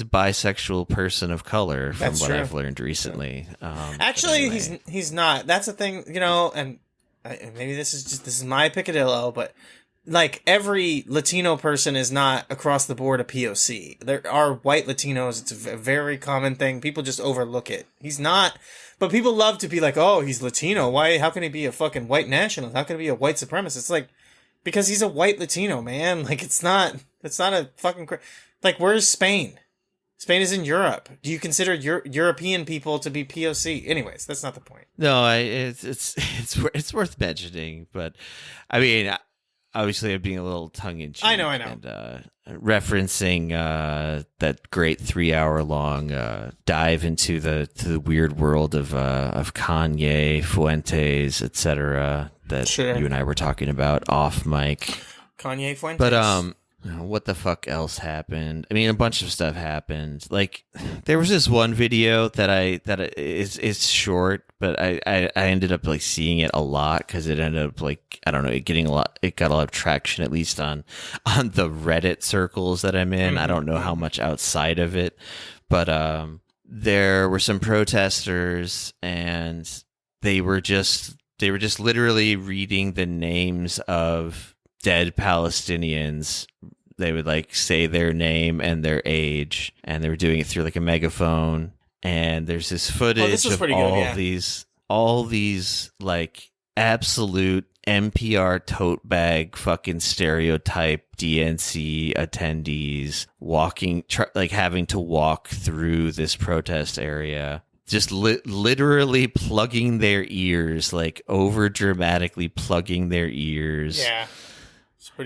bisexual person of color from what I've learned recently. Actually, anyway. he's not. That's the thing, you know. And maybe this is my picadillo, but like every Latino person is not across the board a POC. There are white Latinos. It's a very common thing. People just overlook it. He's not. But people love to be like, oh, he's Latino. Why? How can he be a fucking white nationalist? How can he be a white supremacist? It's like, because he's a white Latino, man. Like, it's not a fucking, like, where's Spain? Spain is in Europe. Do you consider European people to be POC? Anyways, that's not the point. No, it's worth mentioning, but I mean, obviously I'm being a little tongue-in-cheek. I know. And, referencing that great 3-hour-long dive into the weird world of Kanye, Fuentes, etc. that you and I were talking about off mic. Kanye Fuentes. But what the fuck else happened? I mean, a bunch of stuff happened. Like, there was this one video it's short, but I ended up like seeing it a lot because it ended up like, I don't know, it got a lot of traction, at least on the Reddit circles that I'm in. I don't know how much outside of it, but there were some protesters and they were just literally reading the names of dead Palestinians. They would like say their name and their age, and they were doing it through like a megaphone. And there's this footage of all these like absolute NPR tote bag fucking stereotype DNC attendees having to walk through this protest area. Just literally plugging their ears, like over dramatically plugging their ears. Yeah.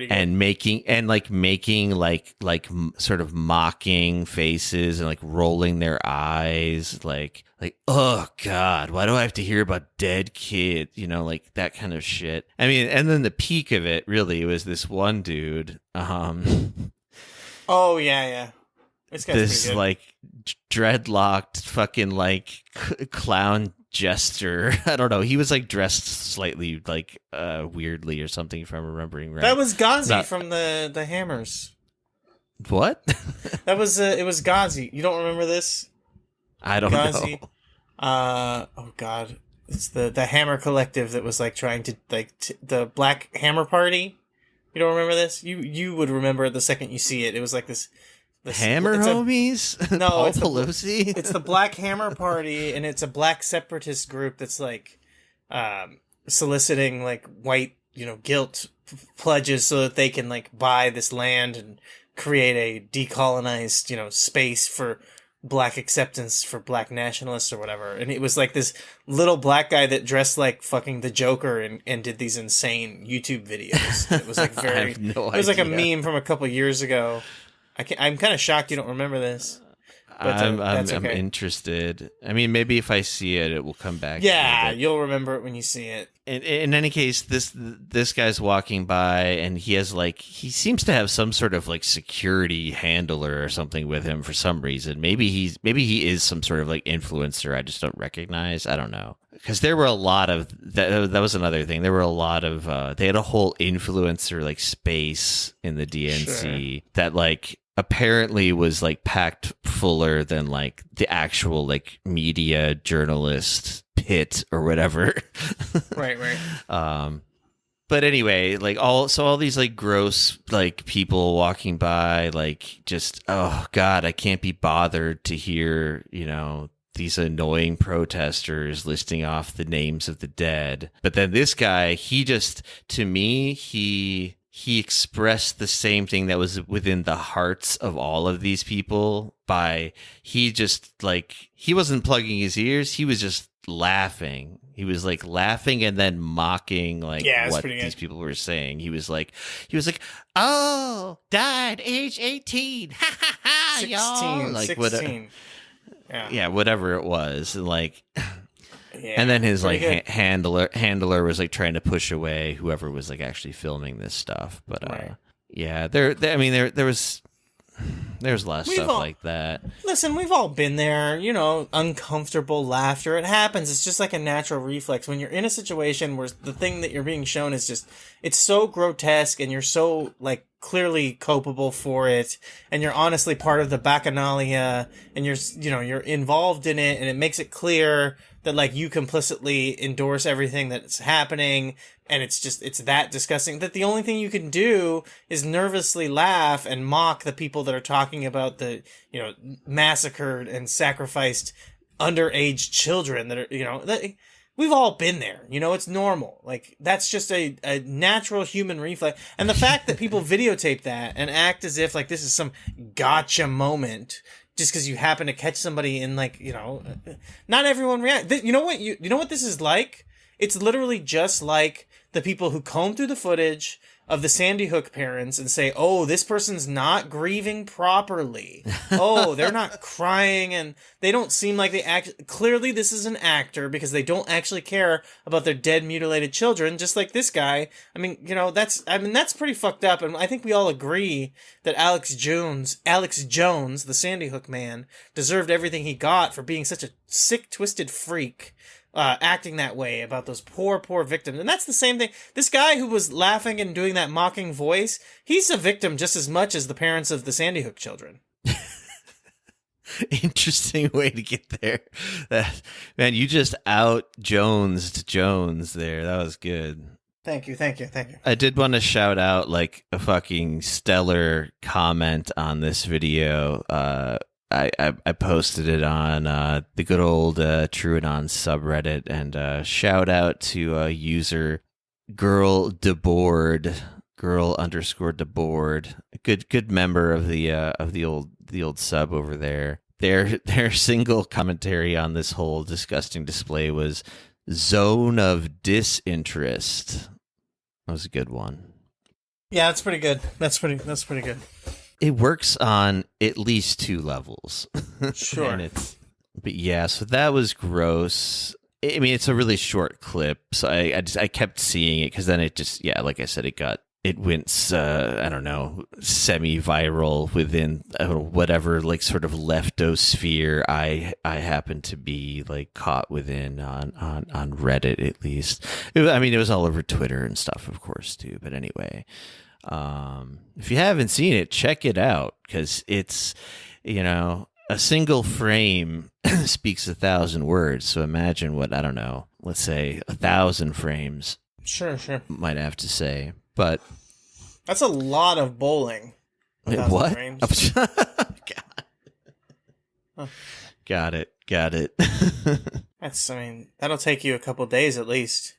And making sort of mocking faces and like rolling their eyes, like oh god, why do I have to hear about dead kids? You know, like that kind of shit. I mean, and then the peak of it really was this one dude. Oh yeah. This like dreadlocked fucking like clown jester. I don't know. He was like dressed slightly like weirdly or something, if I'm remembering right. That was Ghazi from the Hammers. What? That was it was Ghazi. You don't remember this? I don't know. Oh god. It's the Hammer Collective that was like trying to like the Black Hammer Party. You don't remember this? You would remember it the second you see it. It was like this Hammer homies? No, Paul Pelosi? It's the Black Hammer Party, and it's a black separatist group that's like, soliciting like white, guilt pledges so that they can like buy this land and create a decolonized, space for black acceptance, for black nationalists or whatever. And it was like this little black guy that dressed like fucking the Joker and did these insane YouTube videos. It was like I have no it was like a idea. meme from a couple years ago. I'm kind of shocked you don't remember this. But, that's I'm okay. interested. I mean, maybe if I see it, it will come back. Yeah, to me, you'll remember it when you see it. in any case, this guy's walking by, and he seems to have some sort of like security handler or something with him for some reason. Maybe he is some sort of like influencer I just don't recognize. I don't know, because there were a lot of that was another thing. There were a lot of they had a whole influencer like space in the DNC that like apparently was like packed fuller than like the actual like media journalist pit or whatever. Right. But anyway, like all these like gross like people walking by, like just, oh God, I can't be bothered to hear, these annoying protesters listing off the names of the dead. But then this guy, to me, he expressed the same thing that was within the hearts of all of these people he wasn't plugging his ears. He was just laughing. He was like laughing and then mocking like what these people were saying. He was like, oh, died age 18. Ha ha ha, 16, y'all. Like 16. Yeah, whatever it was. Like, yeah, and then his like handler was like trying to push away whoever was like actually filming this stuff. But yeah, there was a lot of stuff like that. Listen, we've all been there, uncomfortable laughter. It happens. It's just like a natural reflex. When you're in a situation where the thing that you're being shown is just, it's so grotesque and you're so like clearly culpable for it, and you're honestly part of the bacchanalia, and you're involved in it, and it makes it clear that like you complicitly endorse everything that's happening, and it's that disgusting that the only thing you can do is nervously laugh and mock the people that are talking about the massacred and sacrificed underage children that are we've all been there. It's normal. Like, that's just a natural human reflex. And the fact that people videotape that and act as if like this is some gotcha moment just because you happen to catch somebody in like, not everyone react. You know what this is like? It's literally just like the people who comb through the footage of the Sandy Hook parents and say, oh, this person's not grieving properly. Oh, they're not crying, and they don't seem like they act. Clearly, this is an actor because they don't actually care about their dead, mutilated children, just like this guy. I mean, that's pretty fucked up, and I think we all agree that Alex Jones, the Sandy Hook man, deserved everything he got for being such a sick, twisted freak. Acting that way about those poor victims. And that's the same thing. This guy who was laughing and doing that mocking voice, he's a victim just as much as the parents of the Sandy Hook children. Interesting way to get there. Man, you just out-Jonesed Jones there. That was good. Thank you. I did want to shout out like a fucking stellar comment on this video. I posted it on the good old TrueAnon subreddit, and shout out to user girl_deboard, good member of the old sub over there. Their single commentary on this whole disgusting display was zone of disinterest. That was a good one. Yeah, that's pretty good. That's pretty good. It works on at least 2 levels. Sure. But yeah, so that was gross. I mean, it's a really short clip, so I kept seeing it because then it just, like I said, it went, I don't know, semi-viral within whatever like sort of leftosphere I happen to be like caught within on Reddit at least. It was all over Twitter and stuff, of course, too. But anyway. If you haven't seen it, check it out, because it's, a single frame speaks 1,000 words. So imagine what, I don't know, let's say 1,000 frames. Sure. Might have to say, but that's a lot of bowling. 1,000 what? frames. God. Huh. Got it. That'll take you a couple days at least.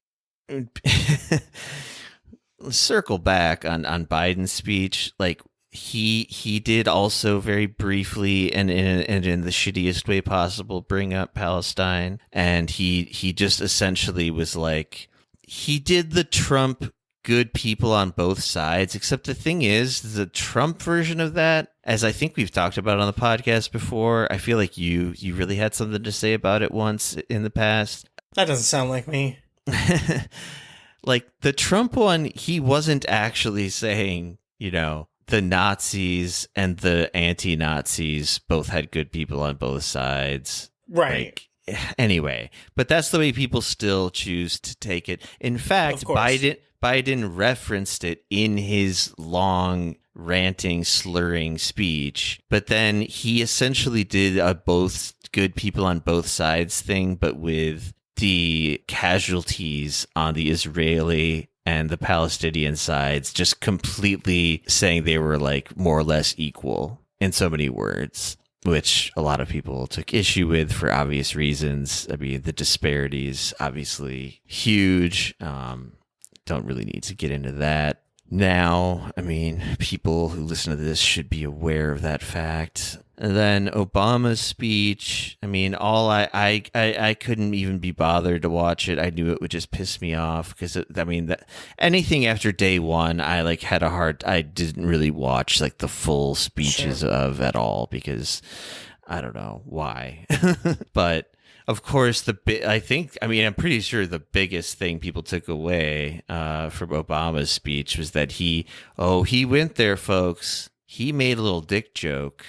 circle back on Biden's speech, like he did also very briefly and in the shittiest way possible bring up Palestine, and he just essentially was like, he did the Trump good people on both sides, except the thing is, the Trump version of that, as I think we've talked about on the podcast before, I feel like you really had something to say about it once in the past. That doesn't sound like me. Like the Trump one, he wasn't actually saying, the Nazis and the anti-Nazis both had good people on both sides. Right. Anyway, but that's the way people still choose to take it. In fact, Biden referenced it in his long ranting, slurring speech, but then he essentially did a both good people on both sides thing, but with the casualties on the Israeli and the Palestinian sides just completely saying they were like more or less equal in so many words, which a lot of people took issue with for obvious reasons. I mean, the disparities obviously huge. Don't really need to get into that now. I mean, people who listen to this should be aware of that fact. And then Obama's speech, I mean, I couldn't even be bothered to watch it. I knew it would just piss me off because, anything after day one, I didn't really watch like the full speeches of at all because I don't know why. But of course, I'm pretty sure the biggest thing people took away from Obama's speech was that he went there, folks. He made a little dick joke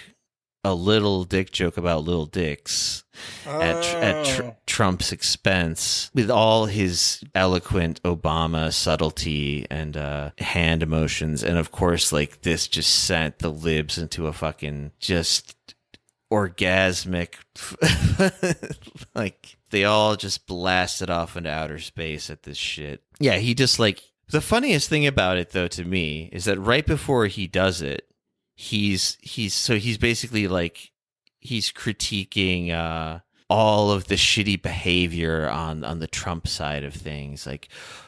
about little dicks at Trump's expense, with all his eloquent Obama subtlety and hand emotions. And of course, like, this just sent the libs into a fucking just orgasmic like, they all just blasted off into outer space at this shit. Yeah, he just, like, the funniest thing about it though to me is that right before he does it, he's basically like, he's critiquing all of the shitty behavior on the Trump side of things, like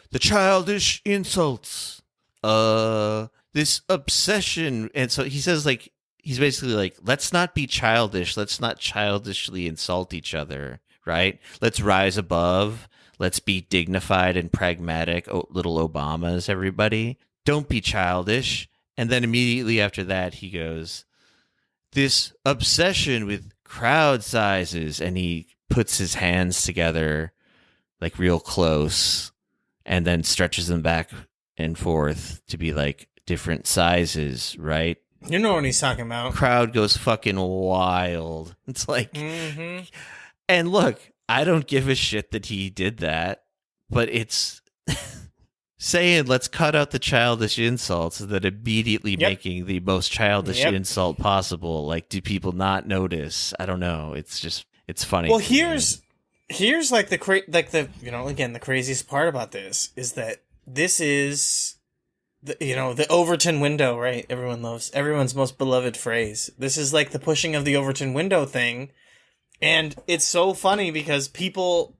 the childish insults, this obsession. And so he says, like, he's basically like, let's not be childish. Let's not childishly insult each other, right? Let's rise above. Let's be dignified and pragmatic, little Obamas, everybody. Don't be childish. And then immediately after that, he goes, this obsession with crowd sizes. And he puts his hands together, like, real close, and then stretches them back and forth to be like different sizes, right? You know what he's talking about. Crowd goes fucking wild. It's like, And look, I don't give a shit that he did that, but it's saying, let's cut out the childish insults, that immediately making the most childish insult possible. Like, do people not notice? I don't know. It's just, it's funny. Well, here's like the craziest part about this is that this is the Overton window, right? Everyone's most beloved phrase. This is like the pushing of the Overton window thing. And it's so funny because people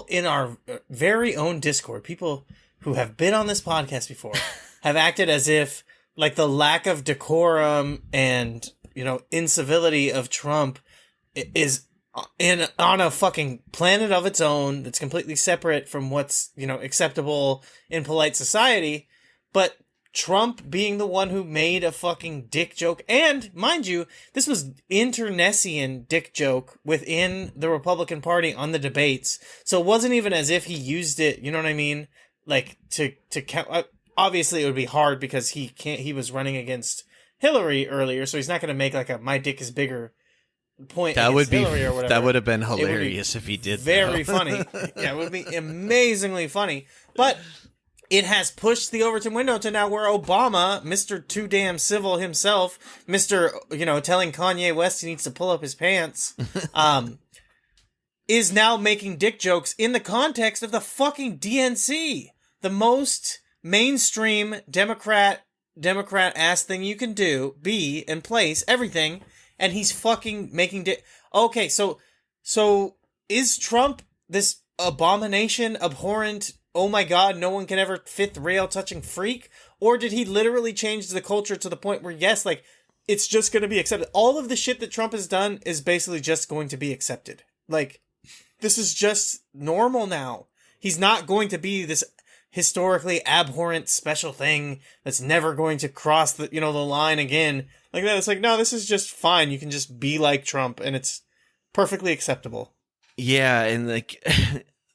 in our very own Discord, people who have been on this podcast before, have acted as if, like, the lack of decorum and, incivility of Trump is on a fucking planet of its own that's completely separate from what's, acceptable in polite society. But Trump being the one who made a fucking dick joke, and mind you, this was internecine dick joke within the Republican Party on the debates, so it wasn't even as if he used it, you know what I mean, like, to count. Obviously it would be hard because he was running against Hillary earlier, so he's not going to make like a my dick is bigger point. That would be, or whatever. That would have been hilarious if he did. Very funny. Yeah, it would be amazingly funny, but it has pushed the Overton window to now where Obama, Mr. Too Damn Civil himself, Mr. Telling Kanye West he needs to pull up his pants, is now making dick jokes in the context of the fucking DNC, the most mainstream Democrat ass thing you can do, be and place everything, and he's fucking making dick. Okay, so is Trump this abomination, abhorrent, oh my god, no one can ever fifth rail touching freak? Or did he literally change the culture to the point where, yes, like, it's just going to be accepted? All of the shit that Trump has done is basically just going to be accepted. Like, this is just normal now. He's not going to be this historically abhorrent special thing that's never going to cross the, the line again. Like that, it's like, no, this is just fine. You can just be like Trump, and it's perfectly acceptable. Yeah, and like,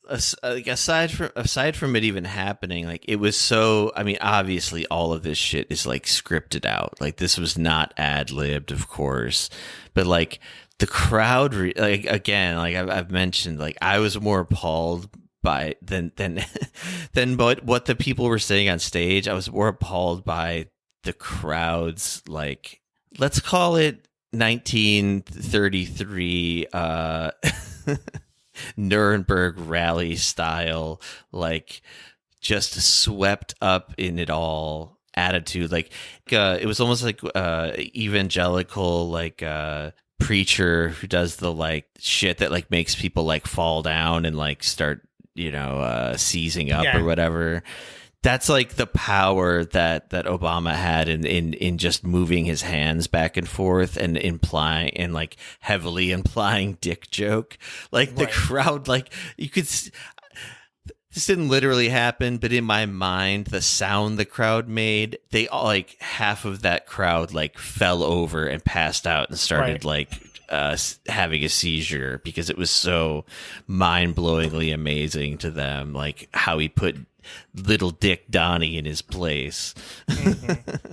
aside from it even happening, like it was so. I mean, obviously, all of this shit is like scripted out. Like this was not ad-libbed, of course, but like the crowd, like again, like I've mentioned, like I was more appalled by than what the people were saying on stage. I was more appalled by the crowd's, like, let's call it 1933 Nuremberg rally style, like just swept up in it all attitude. Like it was almost like evangelical, like preacher who does the like shit that like makes people like fall down and like start seizing up or whatever. That's like the power that Obama had in just moving his hands back and forth and implying and like heavily implying dick joke. Like the crowd, like you could. This didn't literally happen, but in my mind, the sound the crowd made, they all, like half of that crowd like fell over and passed out and started like having a seizure because it was so mind-blowingly amazing to them, like how he put little Dick Donnie in his place. Mm-hmm.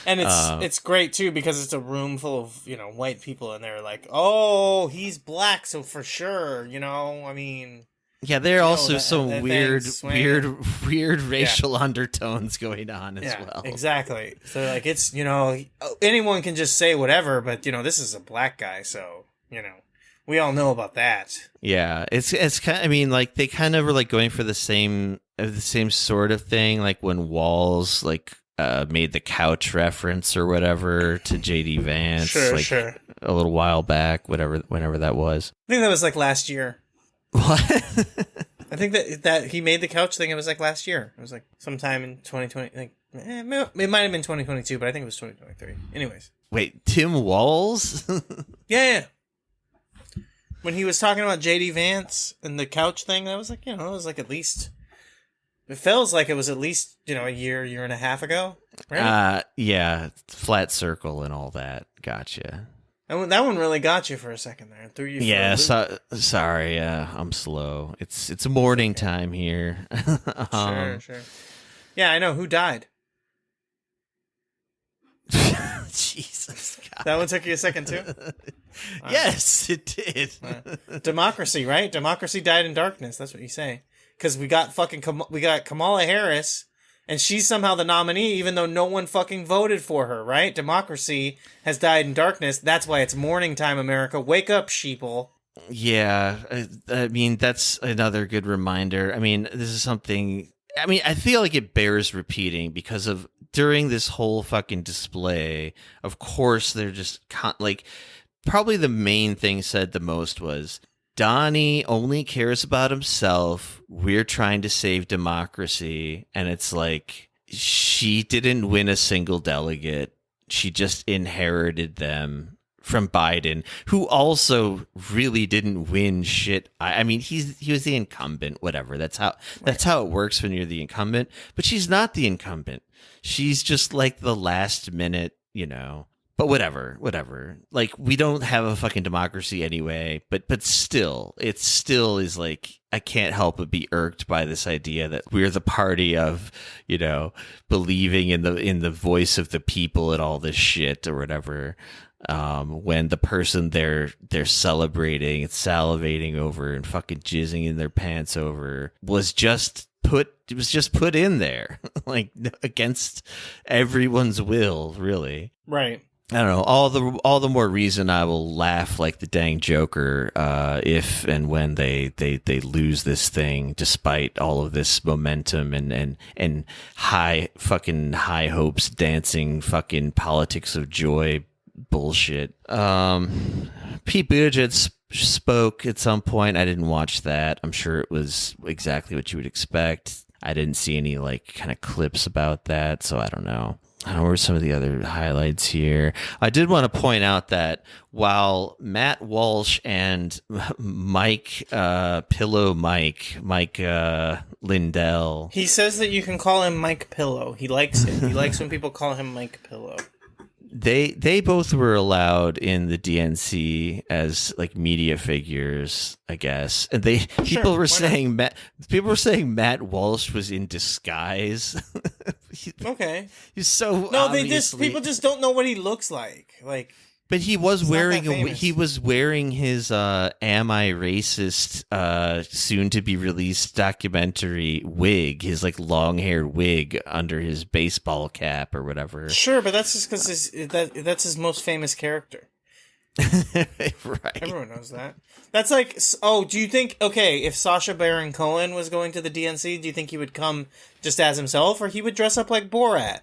And it's great too because it's a room full of white people and they're like, oh, he's black, so for sure, I mean. Yeah, there are also some weird racial undertones going on as well. Exactly. So like it's anyone can just say whatever, but this is a black guy, so we all know about that. Yeah, it's kind of, I mean, like they kind of were like going for the same sort of thing, like when Walls like made the couch reference or whatever to JD Vance, sure, a little while back, whenever that was. I think that was like last year. What? I think that he made the couch thing. It was like last year. It was like sometime in 2020. Like it might have been 2022, but I think it was 2023. Anyways, wait, Tim Walls? Yeah. When he was talking about JD Vance and the couch thing, that was like it was like at least. It feels like it was at least a year and a half ago, right? Yeah, flat circle and all that. Gotcha. That one really got you for a second there. Threw you. Yeah, sorry. I'm slow. It's morning time here. Sure. Yeah, I know. Who died? Jesus God. That one took you a second too? Yes, it did. Democracy, right? Democracy died in darkness. That's what you say. Because we got Kamala Harris. And she's somehow the nominee, even though no one fucking voted for her, right? Democracy has died in darkness. That's why it's morning time, America. Wake up, sheeple. Yeah, I mean, that's another good reminder. I mean, this is something... I mean, I feel like it bears repeating because of during this whole fucking display, of course, they're just... like, probably the main thing said the most was... Donnie only cares about himself. We're trying to save democracy. And it's like, she didn't win a single delegate. She just inherited them from Biden, who also really didn't win shit. I mean, he was the incumbent, whatever. That's how it works when you're the incumbent. But she's not the incumbent. She's just like the last minute, But whatever. Like, we don't have a fucking democracy anyway, but still, it still is like, I can't help but be irked by this idea that we're the party of, believing in the voice of the people and all this shit or whatever. When the person they're celebrating and salivating over and fucking jizzing in their pants over was just put in there, like against everyone's will, really. Right. I don't know. All the more reason I will laugh like the dang Joker if and when they lose this thing, despite all of this momentum and high hopes dancing fucking politics of joy bullshit. Pete Buttigieg spoke at some point. I didn't watch that. I'm sure it was exactly what you would expect. I didn't see any like kind of clips about that, so I don't know. I don't know where some of the other highlights here. I did want to point out that while Matt Walsh and Mike Lindell, He says that you can call him Mike Pillow. He likes it. He likes when people call him Mike Pillow. they both were allowed in the DNC as like media figures, I guess. And people were saying Matt Walsh was in disguise. Okay. He's so people just don't know what he looks like. Like, but he was wearing his "Am I Racist?" Soon to be released documentary wig, his like long haired wig under his baseball cap or whatever. Sure, but that's just because that's his most famous character. Right. Everyone knows that. That's like, do you think, if Sacha Baron Cohen was going to the DNC, do you think he would come just as himself, or he would dress up like Borat?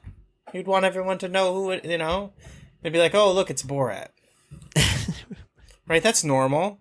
He'd want everyone to know who it, they'd be like, oh, look, it's Borat. Right? That's normal.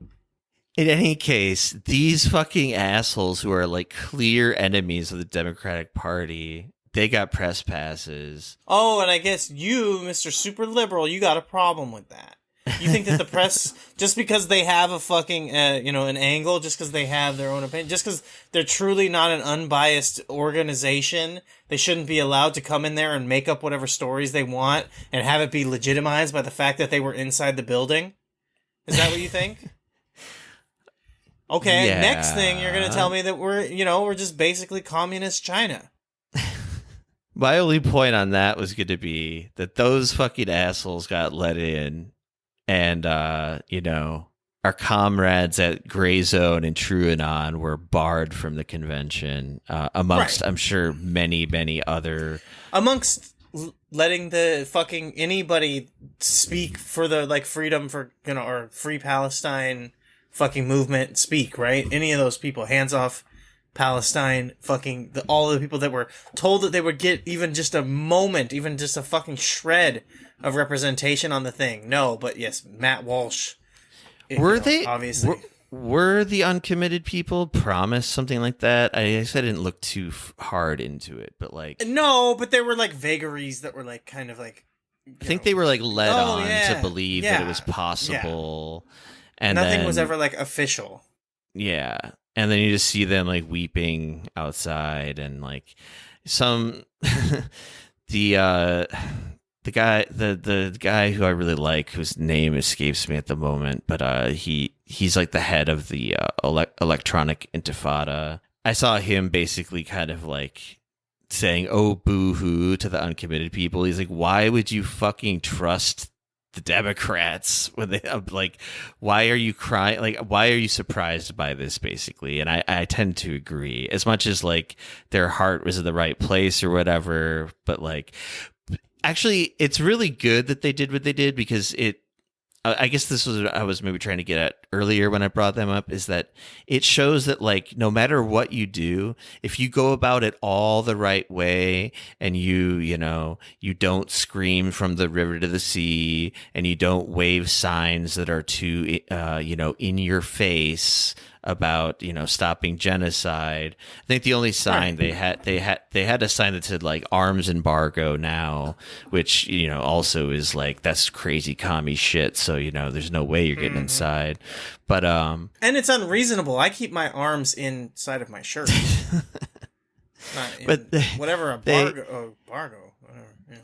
In any case, these fucking assholes who are like clear enemies of the Democratic Party, they got press passes. Oh, and I guess you, Mr. Super Liberal, you got a problem with that. You think that the press, just because they have a fucking, an angle, just because they have their own opinion, just because they're truly not an unbiased organization, they shouldn't be allowed to come in there and make up whatever stories they want and have it be legitimized by the fact that they were inside the building? Is that what you think? Okay, yeah. Next thing, you're going to tell me that we're just basically communist China. My only point on that was going to be that those fucking assholes got let in. And, our comrades at Gray Zone and TrueAnon were barred from the convention, amongst, right. I'm sure, many, many other... Amongst letting the fucking anybody speak for the, like, freedom for, or Free Palestine fucking movement speak, right? Any of those people, hands off Palestine, fucking... all of the people that were told that they would get even just a moment, even just a fucking shred of representation on the thing. No, but yes, Matt Walsh. Obviously. Were the uncommitted people promised something like that? I guess I didn't look too hard into it, but like... No, but there were like vagaries that were like kind of like... I think they were like led on to believe that it was possible. Yeah. And nothing was ever like official. Yeah. And then you just see them like weeping outside and like some... The guy who I really like, whose name escapes me at the moment, but he's like the head of the electronic intifada. I saw him basically kind of like saying, "Oh, boo-hoo" to the uncommitted people. He's like, "Why would you fucking trust the Democrats when they like? Why are you crying? Like, why are you surprised by this?" Basically, and I tend to agree. As much as like their heart was in the right place or whatever, but like. Actually, it's really good that they did what they did because I guess this was what I was maybe trying to get at earlier when I brought them up, is that it shows that like no matter what you do, if you go about it all the right way and you don't scream from the river to the sea and you don't wave signs that are too in your face about stopping genocide. I think the only sign they had a sign that said like arms embargo now, which also is like that's crazy commie shit. So there's no way you're getting inside. But and it's unreasonable. I keep my arms inside of my shirt. Whatever embargo, whatever. Yeah.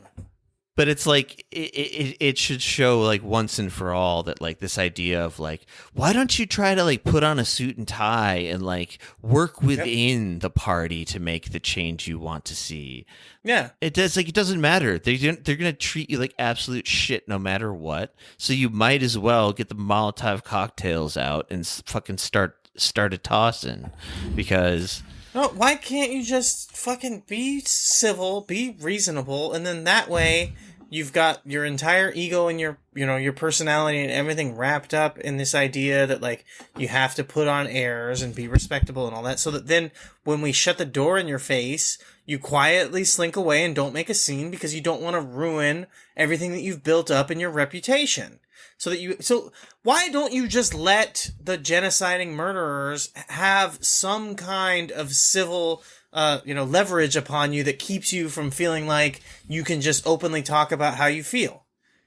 But it's like it should show like once and for all that like this idea of like, why don't you try to like put on a suit and tie and like work within the party to make the change you want to see. Yeah, it doesn't matter. They're gonna treat you like absolute shit no matter what. So you might as well get the Molotov cocktails out and fucking start a tossing because. No, why can't you just fucking be civil, be reasonable, and then that way you've got your entire ego and your personality and everything wrapped up in this idea that like you have to put on airs and be respectable and all that, so that then when we shut the door in your face, You quietly slink away and don't make a scene because you don't want to ruin everything that you've built up in your reputation. So why don't you just let the genociding murderers have some kind of civil, leverage upon you that keeps you from feeling like you can just openly talk about how you feel?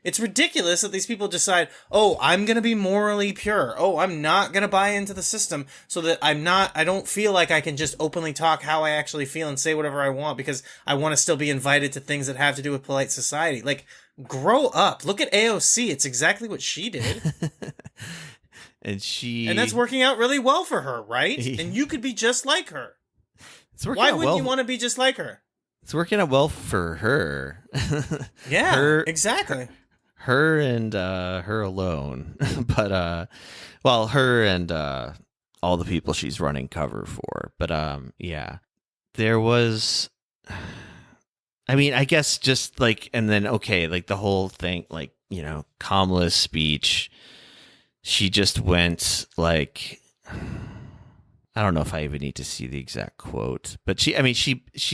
It's ridiculous that these people decide, oh, I'm going to be morally pure. Oh, I'm not going to buy into the system so that I don't feel like I can just openly talk how I actually feel and say whatever I want because I want to still be invited to things that have to do with polite society. Like, grow up. Look at AOC. It's exactly what she did. And that's working out really well for her, right? And you could be just like her. Why wouldn't you want to be just like her? It's working out well for her. Yeah, exactly. Her and her alone, but her and all the people she's running cover for. But there was. I mean, I guess just like, and then like the whole thing, like Kamala's speech. She just went like. I don't know if I even need to see the exact quote, but she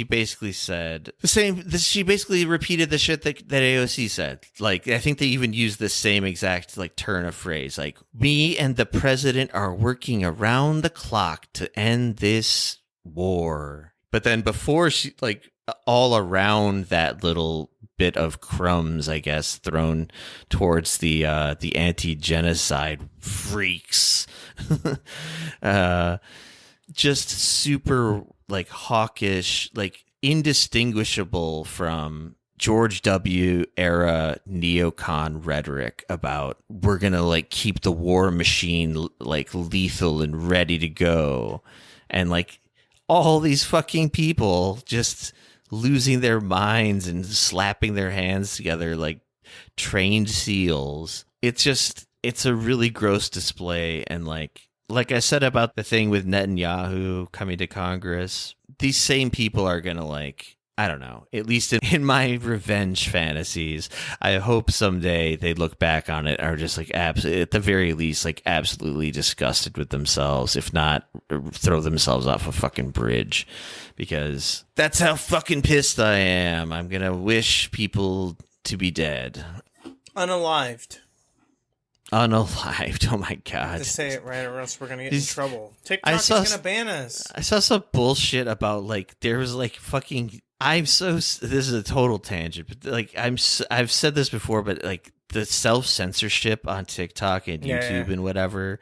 basically said the same. She basically repeated the shit that AOC said. Like, I think they even used the same exact like turn of phrase. Like, me and the president are working around the clock to end this war. But then before she like all around that little bit of crumbs, I guess, thrown towards the anti-genocide freaks. Just super like hawkish, like indistinguishable from George W. era neocon rhetoric about we're gonna like keep the war machine like lethal and ready to go, and like all these fucking people just losing their minds and slapping their hands together like trained seals. It's a really gross display. And like I said about the thing with Netanyahu coming to Congress, these same people are going to like, I don't know, at least in my revenge fantasies, I hope someday they look back on it and are just like, at the very least, like absolutely disgusted with themselves, if not throw themselves off a fucking bridge, because that's how fucking pissed I am. I'm going to wish people to be dead. Unalived. Unalived. Oh my god. Just say it right, or else we're gonna get in trouble. TikTok is gonna ban us. I saw some bullshit about like there was like fucking. This is a total tangent, but like I've said this before, but like the self-censorship on TikTok and YouTube and whatever.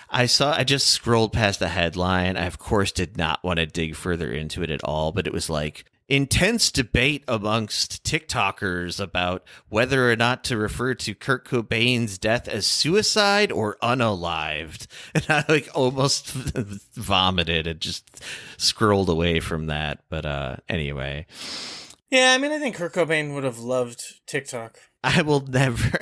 I just scrolled past the headline. I of course did not want to dig further into it at all, but it was like, intense debate amongst TikTokers about whether or not to refer to Kurt Cobain's death as suicide or unalived. And I like almost vomited and just scrolled away from that. But anyway. Yeah, I mean, I think Kurt Cobain would have loved TikTok. I will never.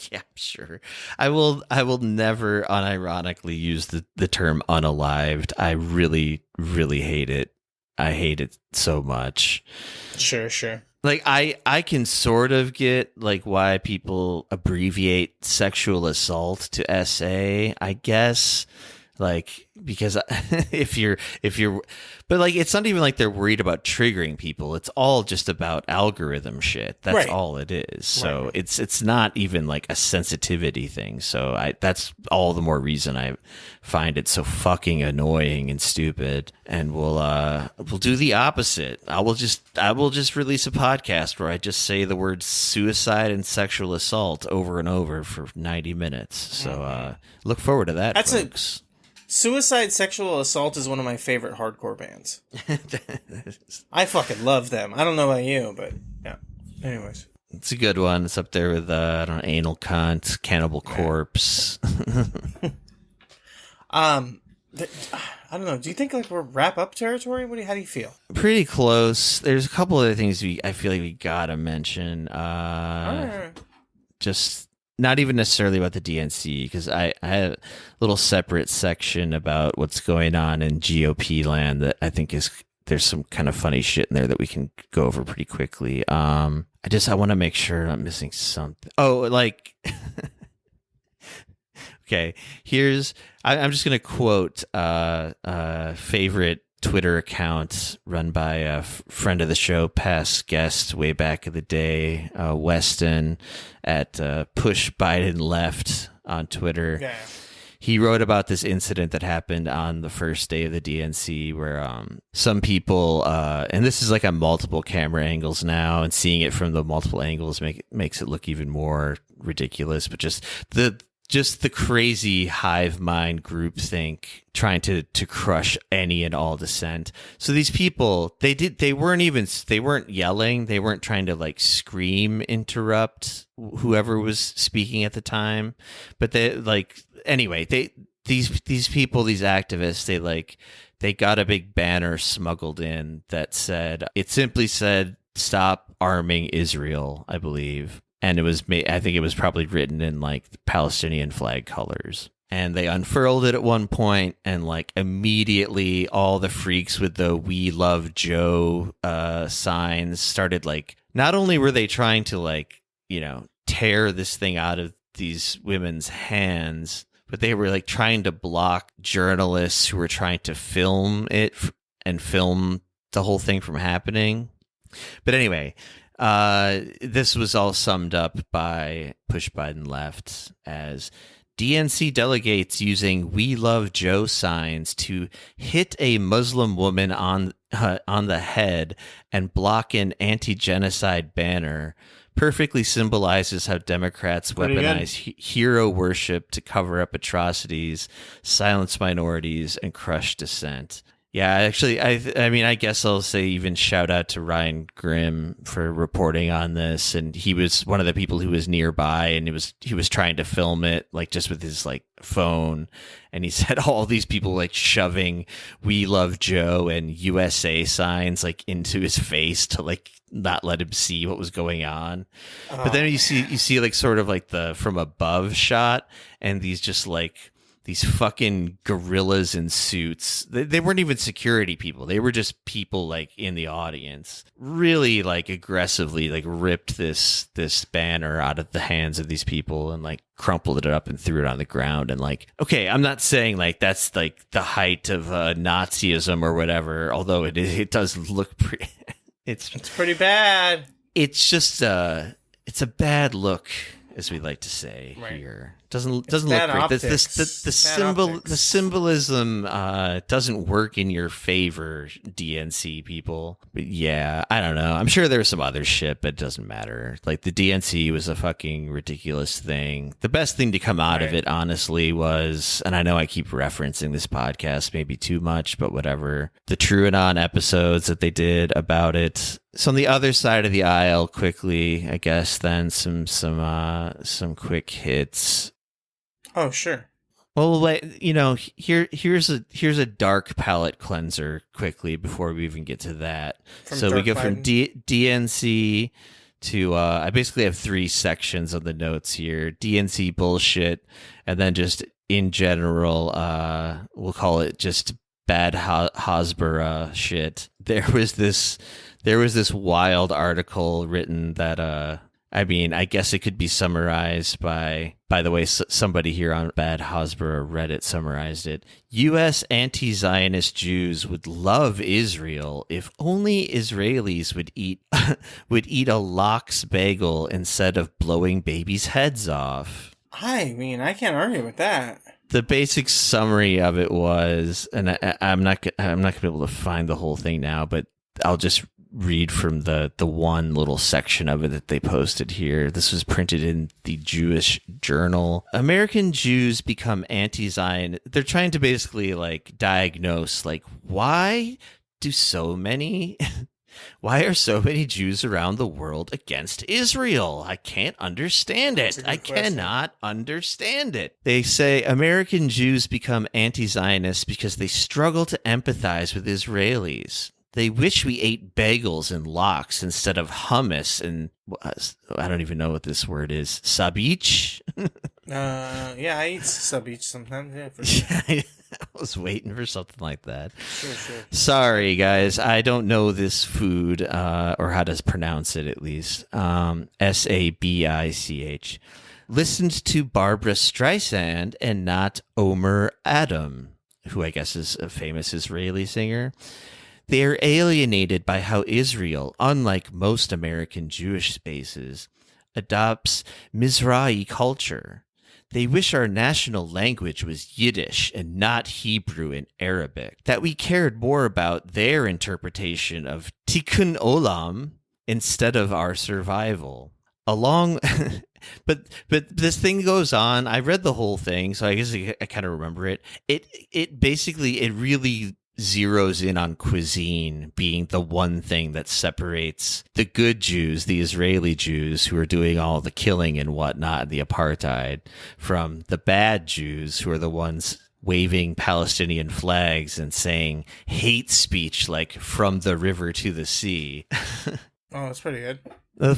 Yeah, sure. I will never unironically use the term unalived. I really, really hate it. I hate it so much. Sure. Like, I can sort of get, like, why people abbreviate sexual assault to SA, I guess. Like, because if you're, but like, it's not even like they're worried about triggering people. It's all just about algorithm shit. That's right. All it is. So right. It's not even like a sensitivity thing. So that's all the more reason I find it so fucking annoying and stupid. And we'll do the opposite. I will just release a podcast where I just say the words suicide and sexual assault over and over for 90 minutes. So look forward to that. Folks. Suicide Sexual Assault is one of my favorite hardcore bands. I fucking love them. I don't know about you, but yeah. Anyways. It's a good one. It's up there with, Anal Cunt, Cannibal Corpse. I don't know. Do you think like we're wrap-up territory? How do you feel? Pretty close. There's a couple other things I feel like we gotta mention. Just... not even necessarily about the DNC, because I have a little separate section about what's going on in GOP land that I think there's some kind of funny shit in there that we can go over pretty quickly. I want to make sure I'm not missing something. Oh, like, okay, I'm just going to quote favorite Twitter account run by a friend of the show, past guest way back in the day, Weston at Push Biden Left on Twitter. Yeah. He wrote about this incident that happened on the first day of the DNC where some people, and this is like on multiple camera angles now, and seeing it from the multiple angles makes it look even more ridiculous, but just the crazy hive mind groupthink trying to crush any and all dissent. So these people, they weren't yelling. They weren't trying to like scream, interrupt whoever was speaking at the time. But these people, these activists, they got a big banner smuggled in that simply said, "Stop arming Israel," I believe. And I think it was probably written in like Palestinian flag colors. And they unfurled it at one point, and like immediately all the freaks with the "We Love Joe" signs started like, not only were they trying to like, tear this thing out of these women's hands, but they were like trying to block journalists who were trying to film it and film the whole thing from happening. But anyway, this was all summed up by Push Biden Left as DNC delegates using "We Love Joe" signs to hit a Muslim woman on the head and block an anti-genocide banner perfectly symbolizes how Democrats weaponize hero worship to cover up atrocities, silence minorities, and crush dissent. Yeah, actually, I guess I'll say even shout out to Ryan Grimm for reporting on this, and he was one of the people who was nearby, and he was trying to film it like just with his like phone, and he said all these people like shoving "We Love Joe" and USA signs like into his face to like not let him see what was going on. But then you see like sort of like the from above shot, and these just like these fucking gorillas in suits. They weren't even security people. They were just people like in the audience. Really like aggressively like ripped this banner out of the hands of these people and like crumpled it up and threw it on the ground. And like, okay, I'm not saying like that's like the height of Nazism or whatever, although it does look pretty. It's pretty bad. It's just it's a bad look, as we like to say here. Doesn't look great. The symbolism doesn't work in your favor, DNC people. But yeah, I don't know. I'm sure there's some other shit, but it doesn't matter. Like the DNC was a fucking ridiculous thing. The best thing to come out of it, honestly, was, and I know I keep referencing this podcast maybe too much, but whatever, the TrueAnon episodes that they did about it. So on the other side of the aisle, quickly, I guess, then some quick hits. Oh, sure. Well, here's a dark palette cleanser quickly before we even get to that. So we go from DNC to I basically have 3 sections of the notes here: DNC bullshit, and then just in general, we'll call it just bad hasbara shit. There was this wild article written that I guess it could be summarized by the way, somebody here on Bad Hasbara Reddit summarized it. U.S. anti-Zionist Jews would love Israel if only Israelis would eat a lox bagel instead of blowing babies' heads off. I mean, I can't argue with that. The basic summary of it was, and I'm not gonna be able to find the whole thing now, but I'll just read from the one little section of it that they posted here. This was printed in the Jewish Journal. American Jews become anti-Zion. They're trying to basically like diagnose like why are so many Jews around the world against Israel? I can't understand it. I cannot understand it. They say American Jews become anti-Zionist because they struggle to empathize with Israelis. They wish we ate bagels and lox instead of hummus and I don't even know what this word is. Sabich? Yeah, I eat sabich sometimes. Yeah, for sure. I was waiting for something like that. Sure. Sorry, guys. I don't know this food or how to pronounce it, at least. Sabich. Listened to Barbara Streisand and not Omer Adam. who I guess is a famous Israeli singer. They are alienated by how Israel, unlike most American Jewish spaces, adopts Mizrahi culture. They wish our national language was Yiddish and not Hebrew and Arabic, that we cared more about their interpretation of Tikkun Olam instead of our survival. But this thing goes on. I read the whole thing, so I guess I kind of remember it. It basically, it really zeroes in on cuisine being the one thing that separates the good Jews, the Israeli Jews who are doing all the killing and whatnot, the apartheid, from the bad Jews who are the ones waving Palestinian flags and saying hate speech like from the river to the sea. Oh, that's pretty good. The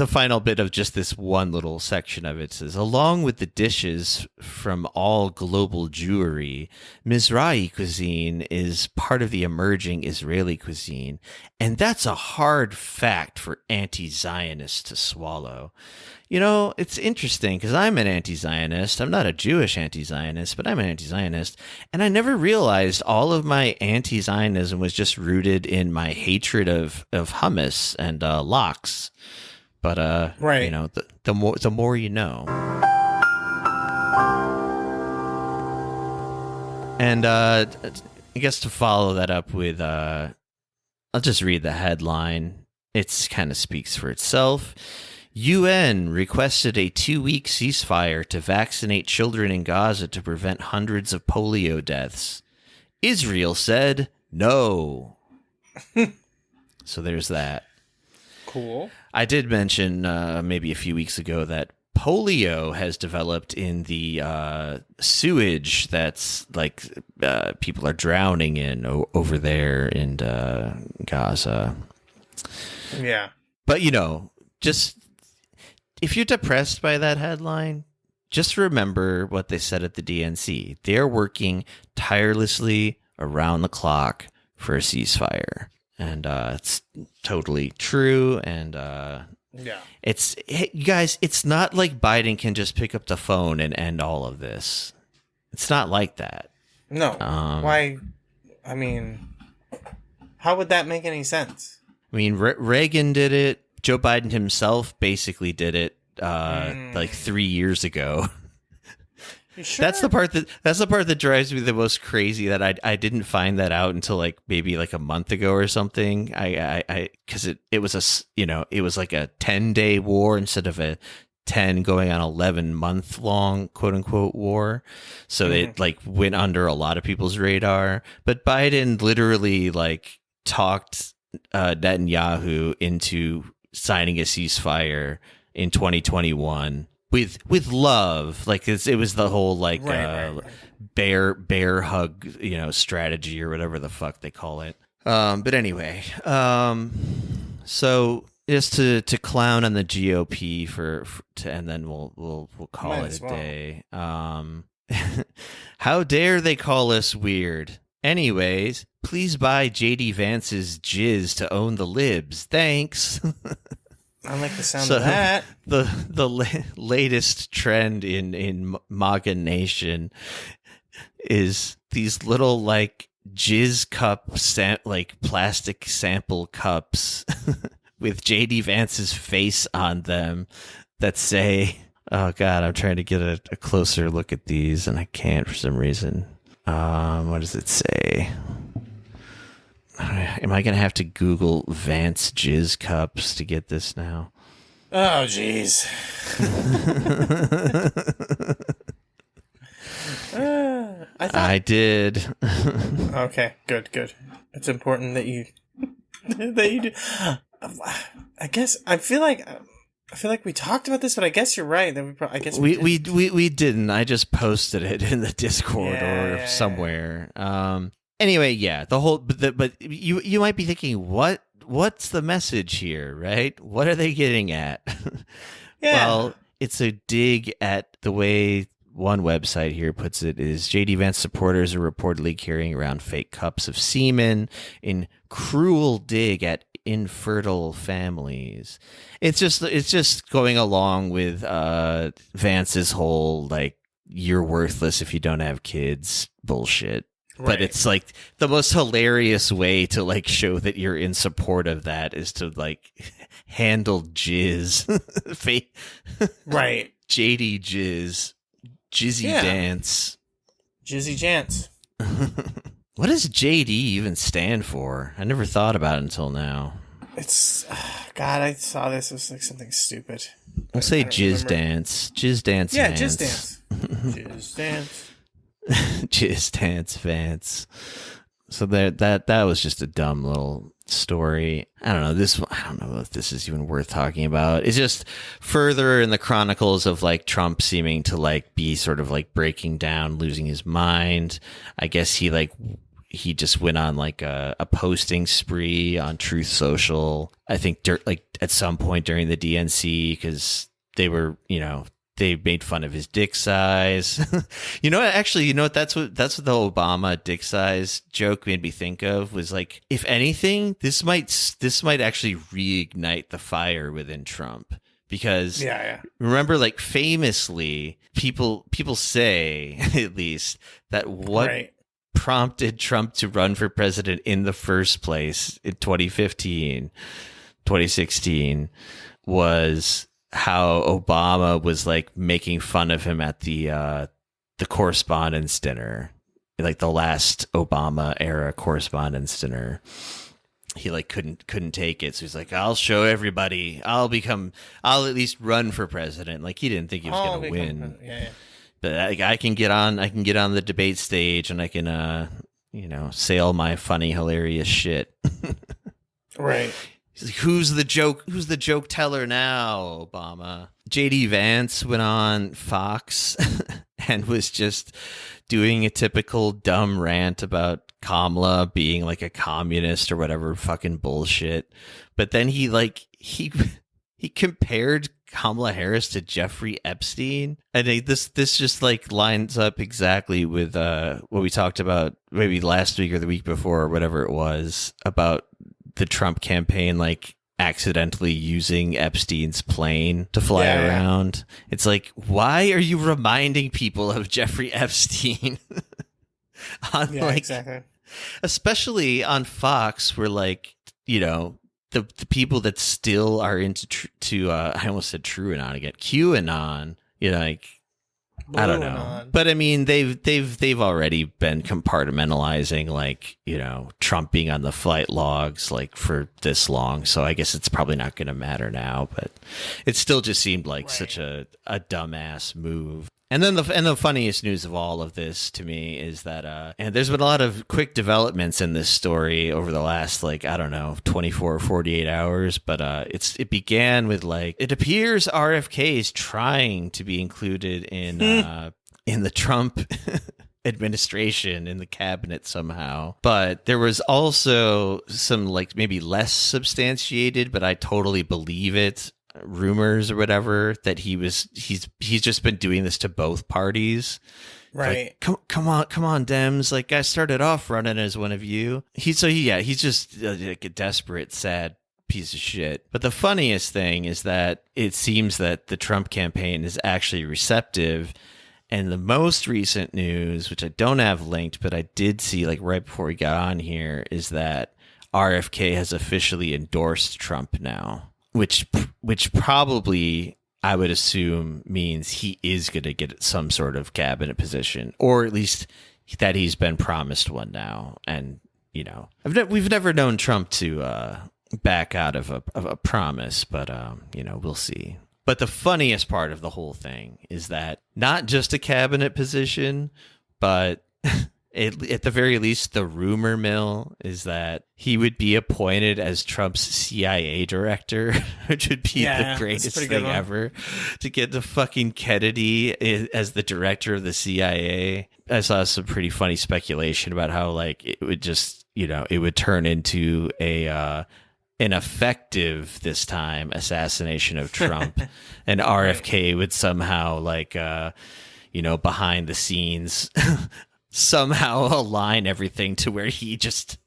final bit of just this one little section of it says, along with the dishes from all global Jewry, Mizrahi cuisine is part of the emerging Israeli cuisine, and that's a hard fact for anti-Zionists to swallow. You know, it's interesting because I'm an anti-Zionist. I'm not a Jewish anti-Zionist, but I'm an anti-Zionist. And I never realized all of my anti-Zionism was just rooted in my hatred of hummus and lox. But, right. You know, the more you know. And I guess to follow that up with, I'll just read the headline. It kind of speaks for itself. UN requested a 2-week ceasefire to vaccinate children in Gaza to prevent hundreds of polio deaths. Israel said no. So there's that. Cool. I did mention maybe a few weeks ago that polio has developed in the sewage that's like people are drowning in over there in Gaza. Yeah. But, you know, just if you're depressed by that headline, just remember what they said at the DNC. They're working tirelessly around the clock for a ceasefire. And it's totally true. And yeah, you guys, it's not like Biden can just pick up the phone and end all of this. It's not like that. No. Why? I mean, how would that make any sense? I mean, Reagan did it. Joe Biden himself basically did it like 3 years ago. You sure? That's the part that drives me the most crazy. That I didn't find that out until like maybe like a month ago or something. I because it was it was like a 10-day war instead of a 10 going on 11-month long quote unquote war. So it like went under a lot of people's radar. But Biden literally like talked Netanyahu into signing a ceasefire in 2021 with love. Like it was the whole like right. bear hug strategy or whatever the fuck they call it. But anyway, so just to clown on the GOP and then we'll call Might it as a well. day. How dare they call us weird? Anyways, please buy JD Vance's Jizz to own the libs. Thanks. I like the sound of that. The latest trend in MAGA Nation is these little like Jizz cup like plastic sample cups with JD Vance's face on them that say, oh God, I'm trying to get a closer look at these and I can't for some reason. What does it say? Am I going to have to Google Vance Jizz cups to get this now? Oh, jeez. I did. Okay, good. It's important that you do. I guess I feel like we talked about this, but I guess you're right. That we didn't. I just posted it in the Discord or somewhere. Anyway, yeah, the whole but you might be thinking, what's the message here, right? What are they getting at? Yeah. Well, it's a dig at the way one website here puts it is JD Vance supporters are reportedly carrying around fake cups of semen in cruel dig at infertile families. It's just going along with Vance's whole like you're worthless if you don't have kids bullshit. But it's like the most hilarious way to like show that you're in support of that is to like handle Jizz. Right. JD Jizz. Jizzy Dance. Jizzy Jance. What does JD even stand for? I never thought about it until now. It's God, I saw this. It was like something stupid. I'll say Jizz Dance. Jizz Dance Yeah, Vance. Jizz Dance. Jizz Dance. Jizz Dance Vance. So that was just a dumb little story. I don't know. I don't know if this is even worth talking about. It's just further in the chronicles of like Trump seeming to like be sort of like breaking down, losing his mind. I guess he just went on like a posting spree on Truth Social. I think like at some point during the DNC, because they were, they made fun of his dick size. That's what the Obama dick size joke made me think of, was like, if anything, this might actually reignite the fire within Trump. Because remember, like famously, people say at least that what prompted Trump to run for president in the first place in 2016 was how Obama was like making fun of him at the correspondence dinner, like the last Obama era correspondence dinner. He like couldn't take it, so he's like, I'll show everybody, I'll at least run for president. Like he didn't think he was gonna win. But I can get on the debate stage and I can say all my funny, hilarious shit. Right. He's like, who's the joke teller now, Obama? JD Vance went on Fox and was just doing a typical dumb rant about Kamala being like a communist or whatever fucking bullshit. But then he compared Kamala Harris to Jeffrey Epstein. And this just like lines up exactly with what we talked about maybe last week or the week before or whatever it was, about the Trump campaign like accidentally using Epstein's plane to fly around. It's like, why are you reminding people of Jeffrey Epstein? Exactly. Especially on Fox, where like, the people that still are into I almost said TrueAnon again, QAnon, like I don't know, but I mean they've already been compartmentalizing like Trump being on the flight logs like for this long, so I guess it's probably not going to matter now. But it still just seemed like such a dumbass move. And then the funniest news of all of this to me is that and there's been a lot of quick developments in this story over the last 24 or 48 hours, but it began with like, it appears RFK is trying to be included in the Trump administration, in the cabinet somehow. But there was also some like maybe less substantiated, but I totally believe it, rumors or whatever, that he's just been doing this to both parties. Right. Like, come on, Dems. Like, I started off running as one of you. He's just like a desperate, sad piece of shit. But the funniest thing is that it seems that the Trump campaign is actually receptive. And the most recent news, which I don't have linked, but I did see like right before we got on here, is that RFK has officially endorsed Trump now. Which probably, I would assume, means he is going to get some sort of cabinet position, or at least that he's been promised one now. And we've never known Trump to back out of a promise, but we'll see. But the funniest part of the whole thing is that not just a cabinet position, but at the very least, the rumor mill is that he would be appointed as Trump's CIA director, which would be the greatest thing ever, to get the fucking Kennedy as the director of the CIA. I saw some pretty funny speculation about how like it would just, it would turn into an effective, this time, assassination of Trump. And RFK would somehow like, behind the scenes somehow align everything to where he just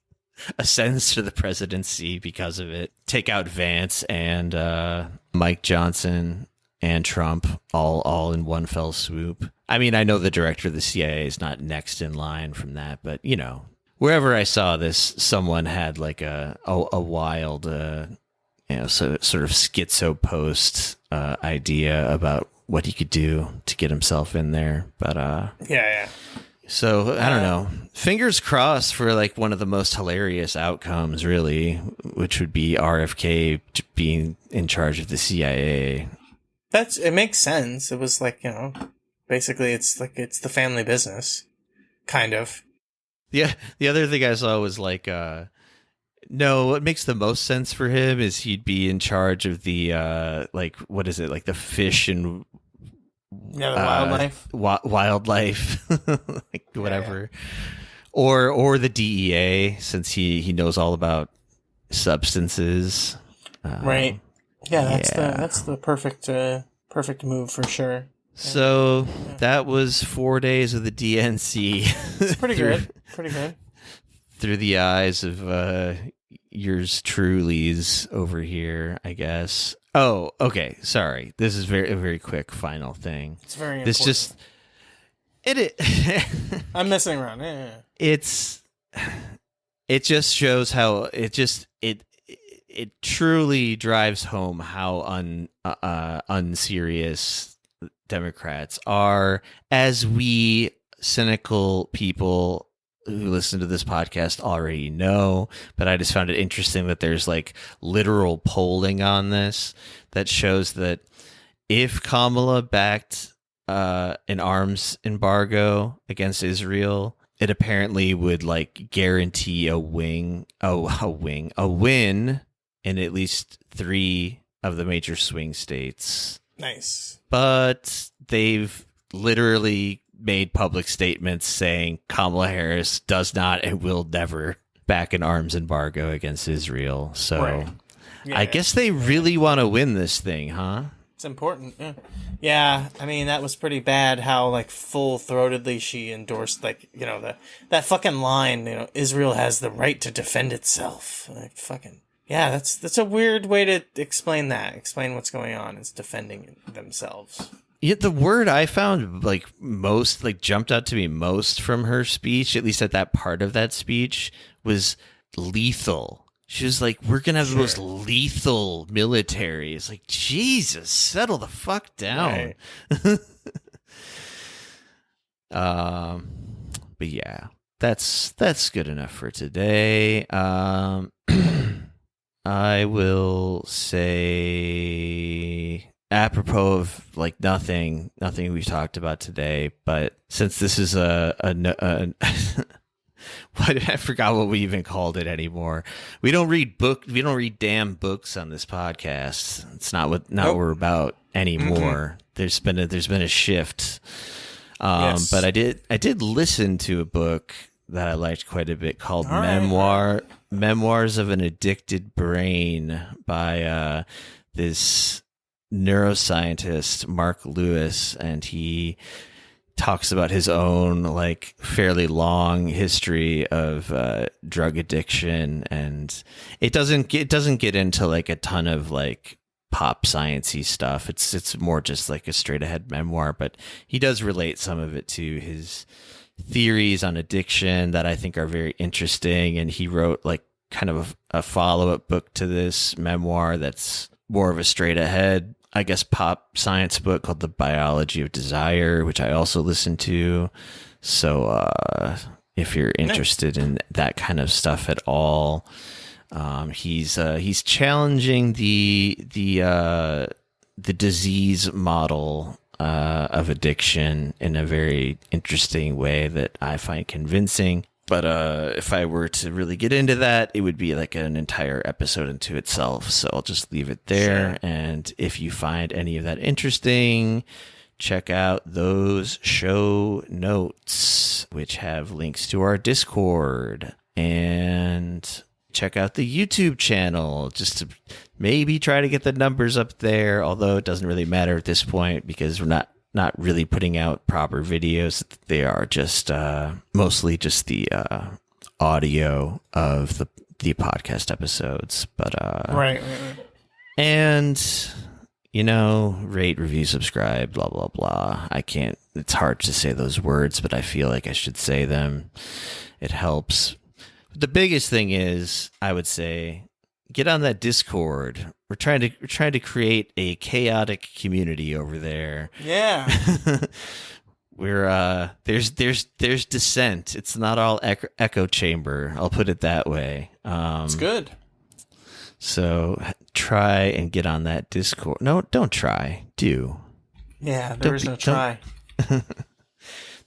ascends to the presidency because of it. Take out Vance and Mike Johnson and Trump all in one fell swoop. I mean, I know the director of the CIA is not next in line from that, but you know, wherever I saw this, someone had like a wild, sort of schizo post idea about what he could do to get himself in there. But yeah. So I don't know. Fingers crossed for like one of the most hilarious outcomes, really, which would be RFK being in charge of the CIA. It makes sense. It was like, basically it's the family business, kind of. Yeah. The other thing I saw was like, no, what makes the most sense for him is he'd be in charge of the what is it, like the fish and the wildlife, wildlife, like whatever, or the DEA, since he knows all about substances, right? Yeah, that's the perfect move for sure. So that was 4 days of the DNC. It's pretty good. Pretty good. Through the eyes of yours truly's over here, I guess. Oh, okay. Sorry. This is a very quick final thing. It's very important. This just I'm messing around. Yeah. It just shows how it truly drives home how unserious Democrats are, as we cynical people who listen to this podcast already know. But I just found it interesting that there's like literal polling on this that shows that if Kamala backed an arms embargo against Israel, it apparently would like guarantee a win in at least 3 of the major swing states. Nice. But they've literally made public statements saying Kamala Harris does not and will never back an arms embargo against Israel. So right. I guess they really want to win this thing, huh? It's important. Yeah. I mean, that was pretty bad how like full-throatedly she endorsed that fucking line, Israel has the right to defend itself. Like fucking yeah, that's a weird way to explain that. Explain what's going on. It's defending themselves. Yeah, the word I found most jumped out to me most from her speech, at least at that part of that speech, was lethal. She was like, we're going to have the most lethal military. It's like, Jesus, settle the fuck down. Right. But yeah, that's good enough for today. I will say, apropos of nothing we've talked about today, but since this is I forgot what we even called it anymore. We don't read damn books on this podcast. It's not what we're about anymore. Mm-hmm. There's been a shift. Yes. But I did listen to a book that I liked quite a bit called Memoirs of an Addicted Brain by this neuroscientist, Mark Lewis, and he talks about his own fairly long history of drug addiction, and it doesn't get into a ton of pop sciencey stuff. It's more just a straight ahead memoir, but he does relate some of it to his theories on addiction that I think are very interesting, and he wrote kind of a follow-up book to this memoir that's more of a straight ahead, I guess, pop science book called The Biology of Desire, which I also listened to. So if you're interested in that kind of stuff at all, he's challenging the disease model of addiction in a very interesting way that I find convincing. But if I were to really get into that, it would be an entire episode into itself. So I'll just leave it there. Sure. And if you find any of that interesting, check out those show notes, which have links to our Discord. And check out the YouTube channel just to maybe try to get the numbers up there. Although it doesn't really matter at this point because we're not really putting out proper videos. They are just mostly just the audio of the podcast episodes. But right. And rate, review, subscribe, blah, blah, blah. It's hard to say those words, but I feel like I should say them. It helps. But the biggest thing is, I would say, get on that Discord. We're trying to create a chaotic community over there. Yeah. There's dissent. It's not all echo chamber. I'll put it that way. It's good. So try and get on that Discord. No, don't try. Do. Yeah, there's no try.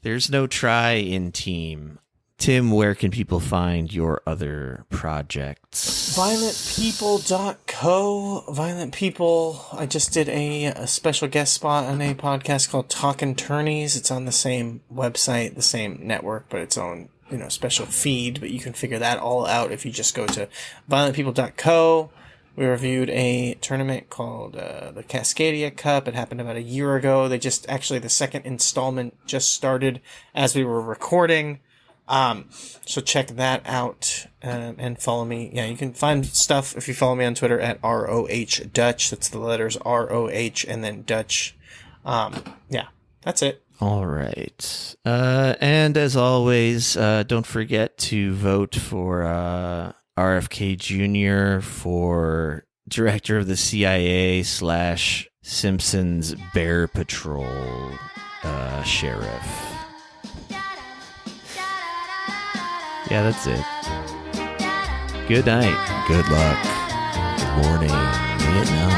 There's no try in team. Tim, where can people find your other projects? Violentpeople.co. Violent People. I just did a special guest spot on a podcast called Talkin' Turnies. It's on the same website, the same network, but its own, special feed. But you can figure that all out if you just go to violentpeople.co. We reviewed a tournament called the Cascadia Cup. It happened about a year ago. The second installment just started as we were recording. So check that out, and follow me. Yeah, you can find stuff if you follow me on Twitter at ROH Dutch. That's the letters ROH and then Dutch. Yeah, that's it. All right. And as always, don't forget to vote for, RFK Jr. for director of the CIA / Simpsons Bear Patrol, sheriff. Yeah, that's it. Good night. Good luck. Good morning, Vietnam.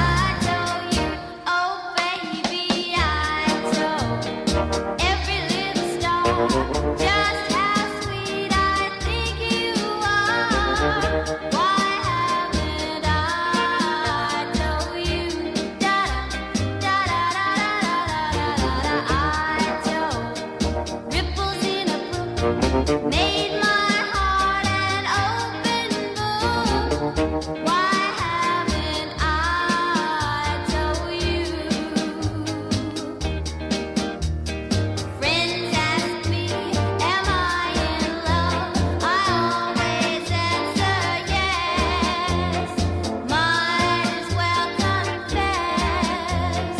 Made my heart an open book. Why haven't I told you? Friends ask me, am I in love? I always answer yes. Might as well confess.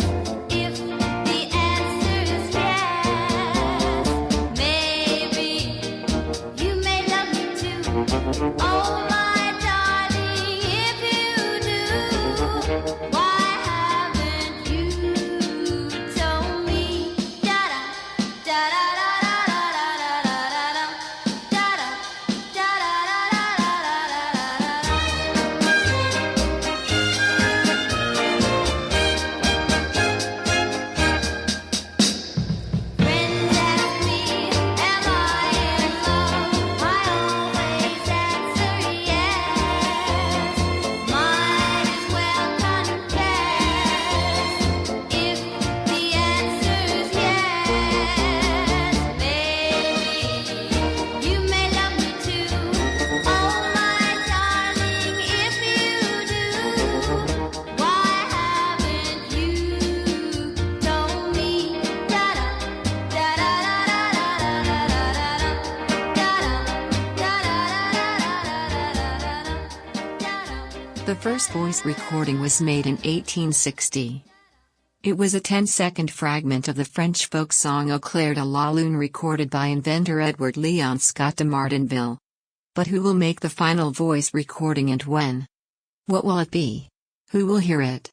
If the answer is yes, maybe you may love me too. Oh, my darling, if you do, why haven't you told me? Da-da, da-da-da-da-da-da-da-da-da, da-da, Friends ask me, am I in love? I always answer yes. Might as well confess. If the answer is yes, baby, you may love me too. Oh, my darling, if you do, why haven't you told me? Da-da, da-da-da-da-da-da-da-da-da-da-da-da-da-da-da-da. The first voice recording was made in 1860. It was a 10-second fragment of the French folk song Au clair de la lune recorded by inventor Edward Leon Scott de Martinville. But who will make the final voice recording and when? What will it be? Who will hear it?